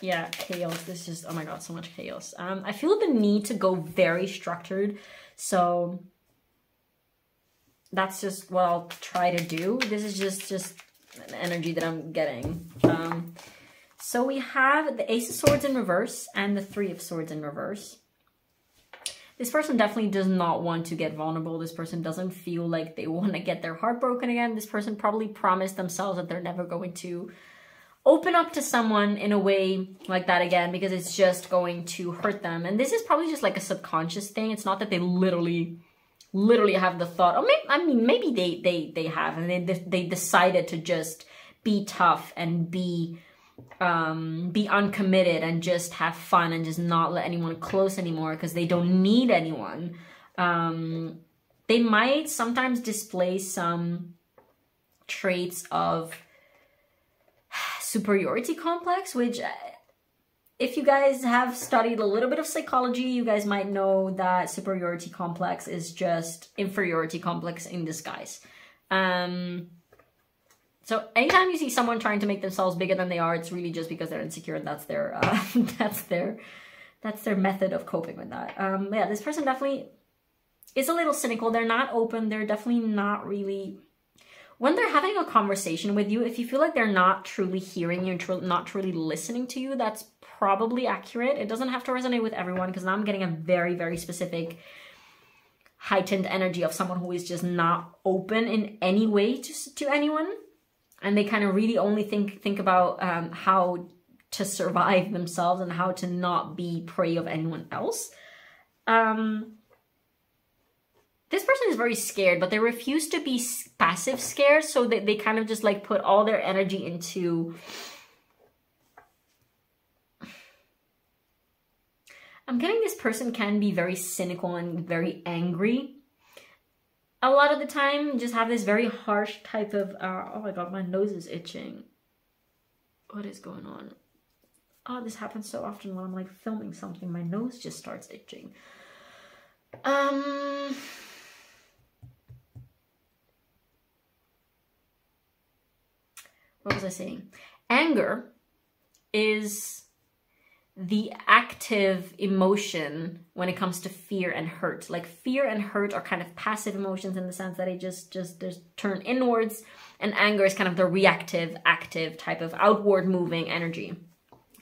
Yeah, chaos. This is just, oh my god, so much chaos. I feel the need to go very structured, so that's just what I'll try to do. This is just an energy that I'm getting. So we have the Ace of Swords in reverse and the Three of Swords in reverse. This person definitely does not want to get vulnerable. This person doesn't feel like they want to get their heart broken again. This person probably promised themselves that they're never going to open up to someone in a way like that again, because it's just going to hurt them. And this is probably just like a subconscious thing. It's not that they literally have the thought, oh, maybe they have, and they decided to just be tough and be uncommitted and just have fun and just not let anyone close anymore because they don't need anyone. They might sometimes display some traits of superiority complex, which if you guys have studied a little bit of psychology, you guys might know that superiority complex is just inferiority complex in disguise. So anytime you see someone trying to make themselves bigger than they are, it's really just because they're insecure, and that's their that's their method of coping with that. Yeah, this person definitely is a little cynical. They're not open. They're definitely not really, when they're having a conversation with you, if you feel like they're not truly hearing you, not truly listening to you, that's probably accurate. It doesn't have to resonate with everyone, because now I'm getting a very, very specific heightened energy of someone who is just not open in any way to anyone. And they kind of really only think about how to survive themselves and how to not be prey of anyone else. This person is very scared, but they refuse to be passive scared, so they kind of just like put all their energy into... I'm getting this person can be very cynical and very angry. A lot of the time, just have this very harsh type of... oh my god, my nose is itching. What is going on? Oh, this happens so often when I'm like filming something. My nose just starts itching. What was I saying? Anger is the active emotion when it comes to fear and hurt. Like, fear and hurt are kind of passive emotions in the sense that they just turn inwards, and anger is kind of the reactive, active type of outward moving energy.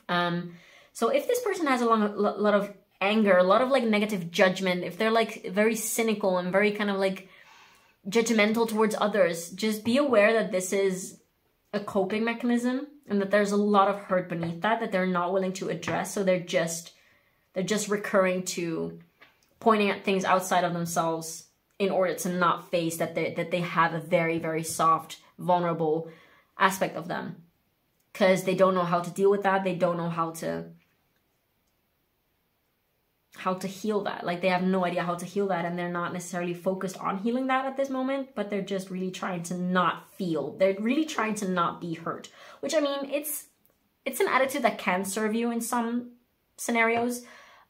So if this person has a lot of anger, a lot of like negative judgment, if they're like very cynical and very kind of like judgmental towards others, just be aware that this is a coping mechanism, and that there's a lot of hurt beneath that they're not willing to address. So they're just recurring to pointing at things outside of themselves in order to not face that they have a very, very soft, vulnerable aspect of them, because they don't know how to deal with that. They don't know how to heal that. Like, they have no idea how to heal that, and they're not necessarily focused on healing that at this moment, but they're just really trying to not feel. They're really trying to not be hurt, which, I mean, it's an attitude that can serve you in some scenarios.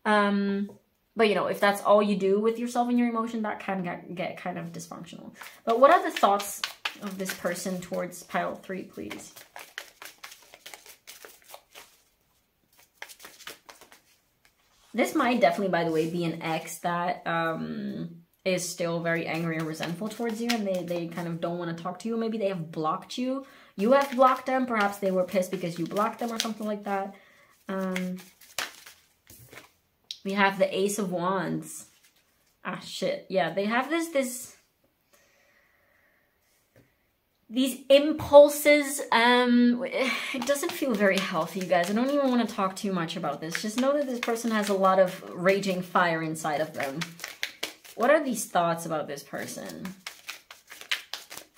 But, you know, if that's all you do with yourself and your emotion, that can get kind of dysfunctional. But what are the thoughts of this person towards pile 3, please? This might definitely, by the way, be an ex that is still very angry and resentful towards you, and they kind of don't want to talk to you. Maybe they have blocked you. You have blocked them. Perhaps they were pissed because you blocked them or something like that. We have the Ace of Wands. Ah, shit. Yeah, they have these impulses. It doesn't feel very healthy, you guys. I don't even want to talk too much about this. Just know that this person has a lot of raging fire inside of them. What are these thoughts about this person?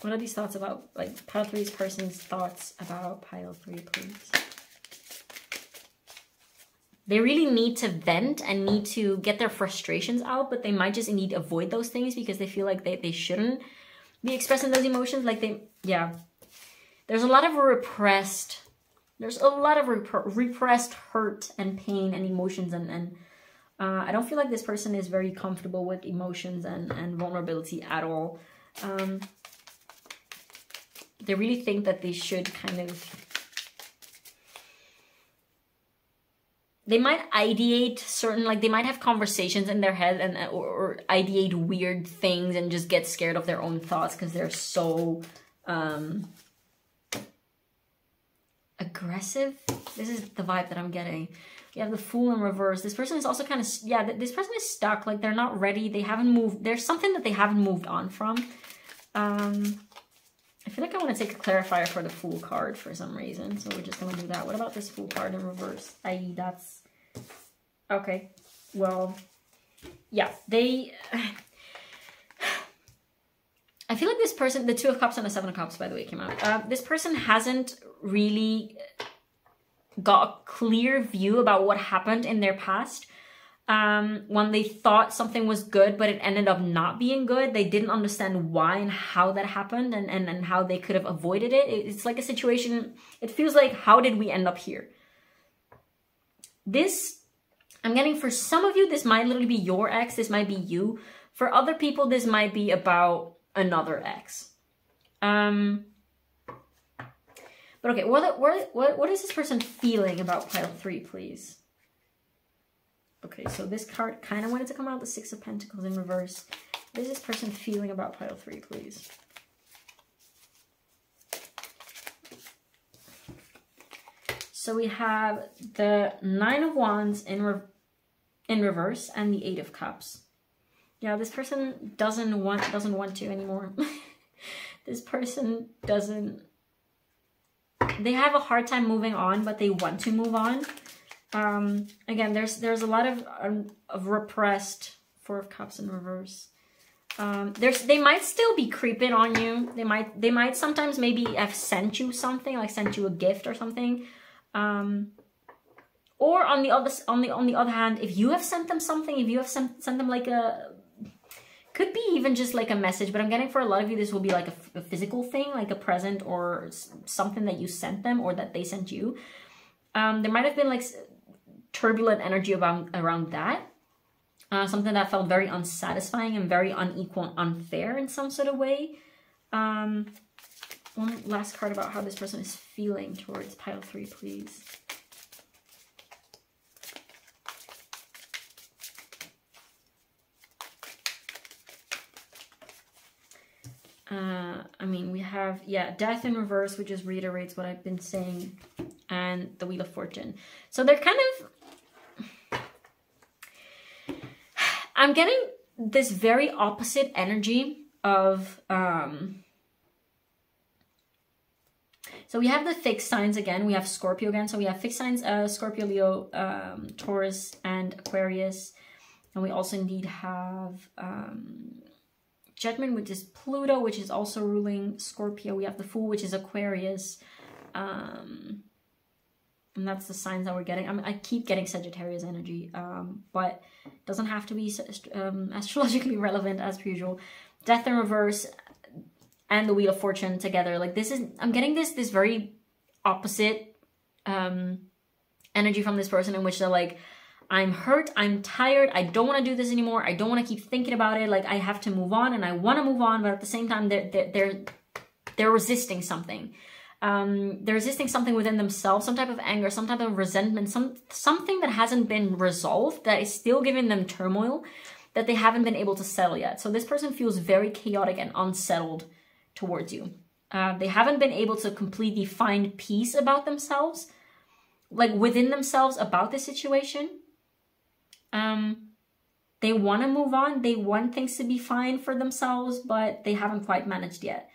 What are these thoughts about, like, pile 3's person's thoughts about pile 3, please? They really need to vent and need to get their frustrations out, but they might just need to avoid those things because they feel like they shouldn't be expressing those emotions. Like, yeah. There's a lot of repressed hurt and pain and emotions and I don't feel like this person is very comfortable with emotions and vulnerability at all. They really think that they should kind of... They might ideate certain, like they might have conversations in their head and or ideate weird things and just get scared of their own thoughts because they're so aggressive. This is the vibe that I'm getting. You have the Fool in reverse. This person is also kind of, yeah, this person is stuck. Like they're not ready. They haven't moved. There's something that they haven't moved on from. I feel like I want to take a clarifier for the Fool card for some reason. So we're just going to do that. What about this Fool card in reverse? I.e. that's... Okay. Well, yeah. They... I feel like this person... The Two of Cups and the Seven of Cups, by the way, came out. This person hasn't really got a clear view about what happened in their past. When they thought something was good, but it ended up not being good. They didn't understand why and how that happened and how they could have avoided it. It's like a situation, it feels like, how did we end up here? This, I'm getting for some of you, this might literally be your ex. This might be you. For other people, this might be about another ex. But okay, what is this person feeling about pile 3, please? Okay, so this card kind of wanted to come out, the Six of Pentacles in reverse. What is this person feeling about pile 3, please? So we have the Nine of Wands in reverse and the Eight of Cups. Yeah, this person doesn't want to anymore. This person doesn't... They have a hard time moving on, but they want to move on. Again, there's a lot of repressed Four of Cups in reverse. They might still be creeping on you. They might sometimes maybe have sent you something, like sent you a gift or something. Or on the other hand, if you have sent them something, if you have sent them like a, could be even just like a message, but I'm getting for a lot of you this will be like a physical thing, like a present or something that you sent them or that they sent you. There might have been like turbulent energy around that. Something that felt very unsatisfying and very unequal and unfair in some sort of way. One last card about how this person is feeling towards pile 3, please. I mean, we have, yeah, Death in reverse, which just reiterates what I've been saying, and the Wheel of Fortune. So they're kind of... I'm getting this very opposite energy of... So we have the fixed signs again. We have Scorpio again. So we have fixed signs, Scorpio, Leo, Taurus, and Aquarius. And we also indeed have... Judgment, which is Pluto, which is also ruling Scorpio. We have the Fool, which is Aquarius. And that's the signs that we're getting. I keep getting Sagittarius energy, but it doesn't have to be astrologically relevant as per usual. Death in reverse and the Wheel of Fortune together. Like this is, I'm getting this very opposite energy from this person in which they're like, I'm hurt, I'm tired, I don't want to do this anymore, I don't want to keep thinking about it, like I have to move on and I want to move on, but at the same time they're resisting something. They're resisting something within themselves, some type of anger, some type of resentment, something that hasn't been resolved, that is still giving them turmoil, that they haven't been able to settle yet. So this person feels very chaotic and unsettled towards you. They haven't been able to completely find peace about themselves, like within themselves about the situation. They want to move on. They want things to be fine for themselves, but they haven't quite managed yet.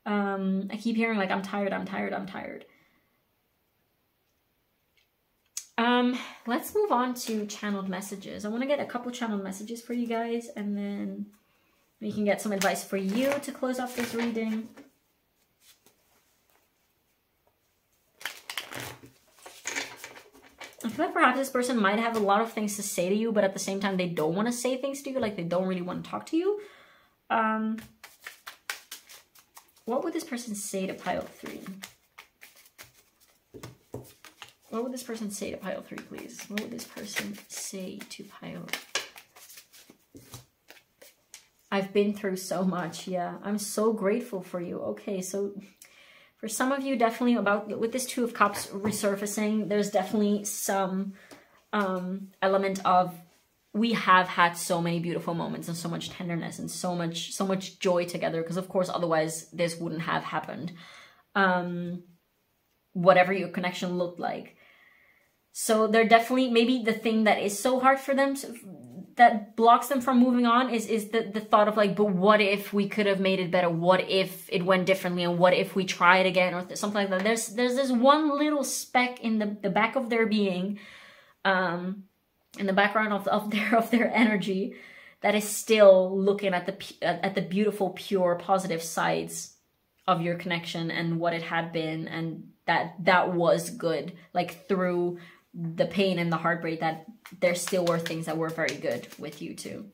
I keep hearing like, I'm tired, I'm tired, I'm tired. Let's move on to channeled messages. I want to get a couple channeled messages for you guys, and then we can get some advice for you to close off this reading. I feel like perhaps this person might have a lot of things to say to you, but at the same time, they don't want to say things to you. Like they don't really want to talk to you. What would this person say to pile 3? What would this person say to pile 3, please? What would this person say to pile? I've been through so much. Yeah, I'm so grateful for you. Okay, so for some of you, definitely with this 2 of Cups resurfacing, there's definitely some element of, we have had so many beautiful moments and so much tenderness and so much joy together, because of course otherwise this wouldn't have happened, whatever your connection looked like. So they're definitely, maybe the thing that is so hard for them, that blocks them from moving on, is the thought of like, but what if we could have made it better? What if it went differently? And what if we try it again, or something like that? There's this one little speck in the back of their being, in the background of their energy, that is still looking at the beautiful, pure, positive sides of your connection and what it had been, and that was good. Like, through the pain and the heartbreak, that there still were things that were very good with you too.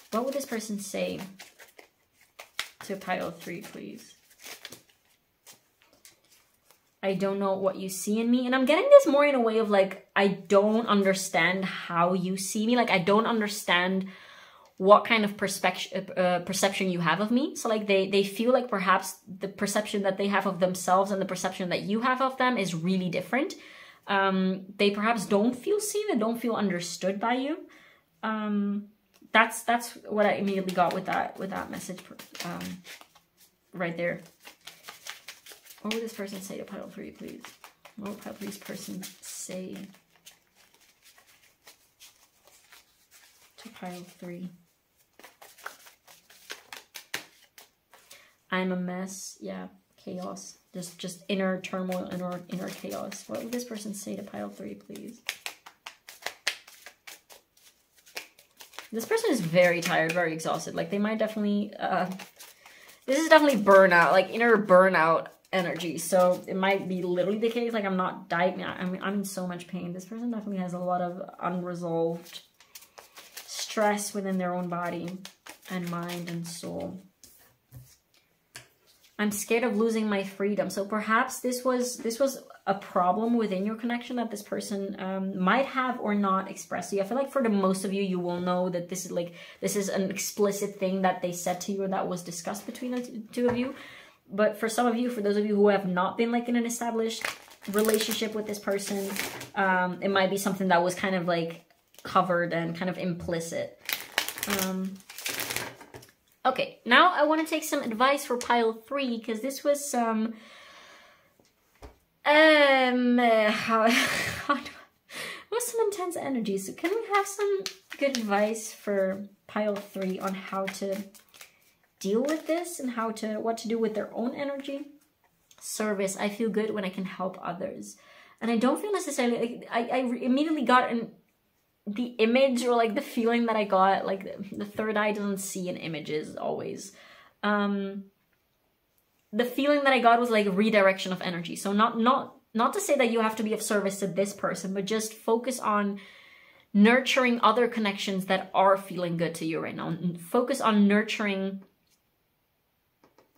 What would this person say to pile 3, please? I don't know what you see in me. And I'm getting this more in a way of like, I don't understand how you see me. Like, I don't understand what kind of perception you have of me. So like they feel like perhaps the perception that they have of themselves and the perception that you have of them is really different. They perhaps don't feel seen and don't feel understood by you. That's what I immediately got with that message right there. What would this person say to pile 3, please? What would pile 3's person say to pile 3? I'm a mess. Yeah, chaos. Just inner turmoil, inner chaos. What would this person say to pile 3, please? This person is very tired, very exhausted. Like, they might definitely, this is definitely burnout, like inner burnout energy. So it might be literally the case. Like, I'm not dying. I'm in so much pain. This person definitely has a lot of unresolved stress within their own body and mind and soul. I'm scared of losing my freedom. So perhaps this was a problem within your connection that this person might have or not expressed to you. I feel like for the most of you, you will know that this is an explicit thing that they said to you, or that was discussed between the 2 of you. But for some of you, for those of you who have not been like in an established relationship with this person, it might be something that was kind of like covered and kind of implicit. Okay, now I want to take some advice for pile 3, because this was some some intense energy. So can we have some good advice for pile 3 on how to deal with this and what to do with their own energy? Service. I feel good when I can help others, and I don't feel necessarily like I immediately got the image, or like the feeling that I got, like the third eye doesn't see in images always. The feeling that I got was like redirection of energy. So not to say that you have to be of service to this person, but just focus on nurturing other connections that are feeling good to you right now. And focus on nurturing.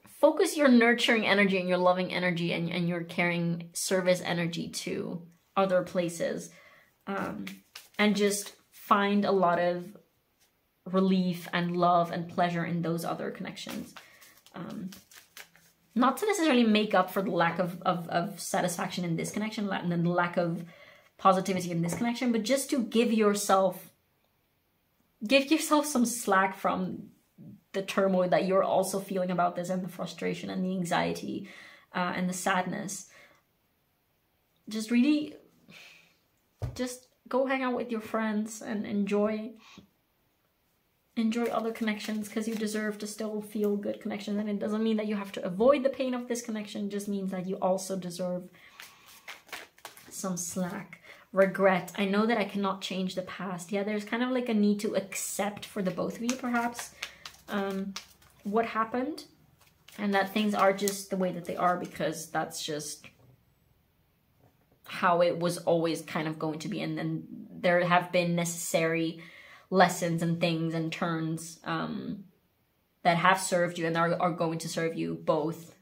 Focus your nurturing energy and your loving energy and your caring service energy to other places. And just find a lot of relief and love and pleasure in those other connections. Not to necessarily make up for the lack of satisfaction in this connection and then the lack of positivity in this connection, but just to give yourself some slack from the turmoil that you're also feeling about this, and the frustration and the anxiety and the sadness. Just really, go hang out with your friends and enjoy other connections, because you deserve to still feel good connections. And it doesn't mean that you have to avoid the pain of this connection. It just means that you also deserve some slack. Regret. I know that I cannot change the past. Yeah, there's kind of like a need to accept for the both of you, perhaps, what happened, and that things are just the way that they are, because that's just how it was always kind of going to be. And then there have been necessary lessons and things and turns that have served you and are going to serve you both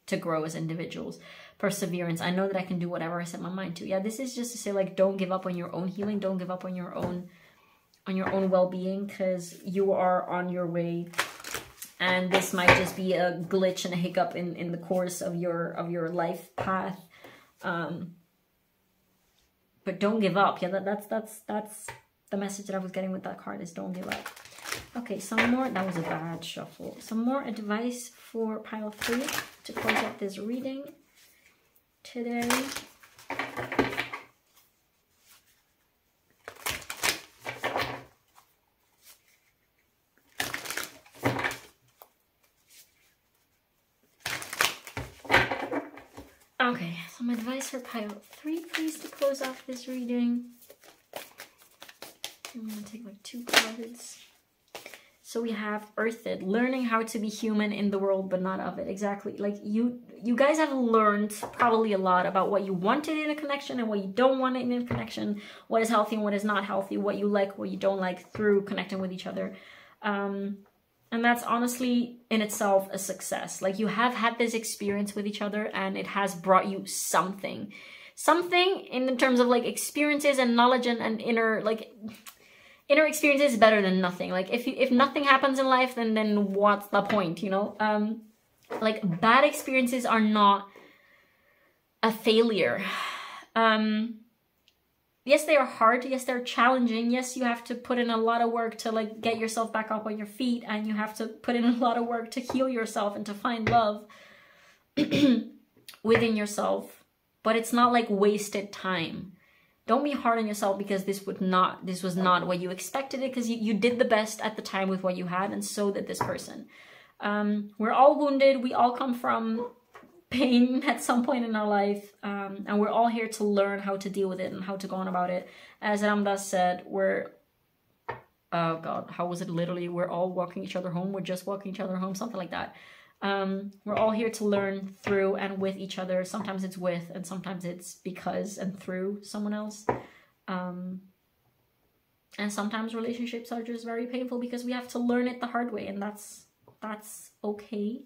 to grow as individuals. perseverance. I know that I can do whatever I set my mind to. Yeah, this is just to say, like, don't give up on your own healing. Don't give up on your own well-being, because you are on your way. And this might just be a glitch and a hiccup in the course of your life path. But don't give up. Yeah, that's the message that I was getting with that card, is don't give up. Okay, some more. That was a bad shuffle. Some more advice for pile 3 to close out this reading today. Okay, some advice for pile 3, please, to close off this reading. I'm gonna take like 2 cards. So we have Earthed, learning how to be human in the world but not of it. Exactly. Like you guys have learned probably a lot about what you wanted in a connection and what you don't want in a connection, what is healthy and what is not healthy, what you like, what you don't like, through connecting with each other. And that's honestly in itself a success. Like, you have had this experience with each other and it has brought you something. Something in terms of like experiences and knowledge and inner experiences is better than nothing. Like, if nothing happens in life, then what's the point, you know? Like, bad experiences are not a failure. Yes, they are hard. Yes, they're challenging. Yes, you have to put in a lot of work to like get yourself back up on your feet, and you have to put in a lot of work to heal yourself and to find love within yourself. But it's not like wasted time. Don't be hard on yourself because this was not what you expected it, because you did the best at the time with what you had, and so did this person. We're all wounded. We all come from pain at some point in our life, and we're all here to learn how to deal with it and how to go on about it. As Ramdas said, oh God, how was it literally? We're all walking each other home. We're just walking each other home, something like that. We're all here to learn through and with each other. Sometimes it's with, and sometimes it's because and through someone else. And sometimes relationships are just very painful because we have to learn it the hard way, and that's okay.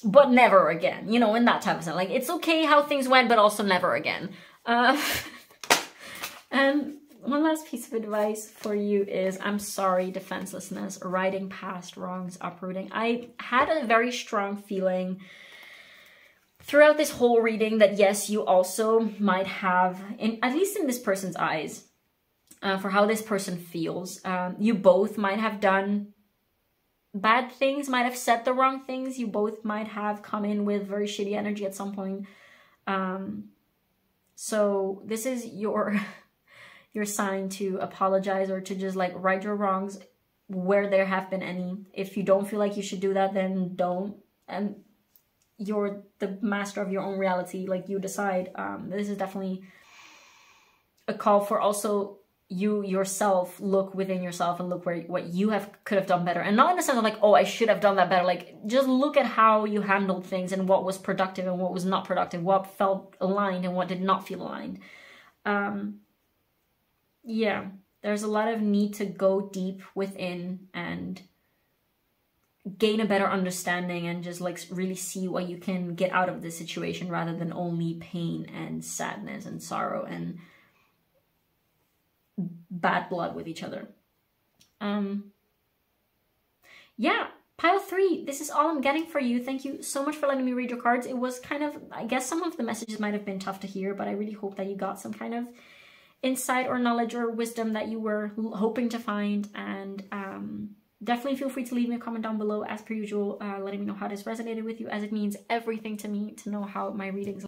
But never again, you know, in that type of sense. Like, it's okay how things went, but also never again. And one last piece of advice for you is, I'm sorry, defenselessness, riding past wrongs, uprooting. I had a very strong feeling throughout this whole reading that yes, you also might have, at least in this person's eyes, for how this person feels, you both might have done bad things, might have said the wrong things. You both might have come in with very shitty energy at some point. So this is your sign to apologize, or to just like right your wrongs where there have been any. If you don't feel like you should do that, then don't. And you're the master of your own reality. Like, you decide. This is definitely a call for also you yourself, look within yourself and look what you could have done better. And not in the sense of like, oh, I should have done that better. Like, just look at how you handled things and what was productive and what was not productive, what felt aligned and what did not feel aligned. Yeah, there's a lot of need to go deep within and gain a better understanding and just like really see what you can get out of this situation, rather than only pain and sadness and sorrow and bad blood with each other. Yeah, pile 3, this is all I'm getting for you. Thank you so much for letting me read your cards. It was kind of, I guess some of the messages might have been tough to hear, but I really hope that you got some kind of insight or knowledge or wisdom that you were hoping to find. And definitely feel free to leave me a comment down below, as per usual, letting me know how this resonated with you, as it means everything to me to know how my readings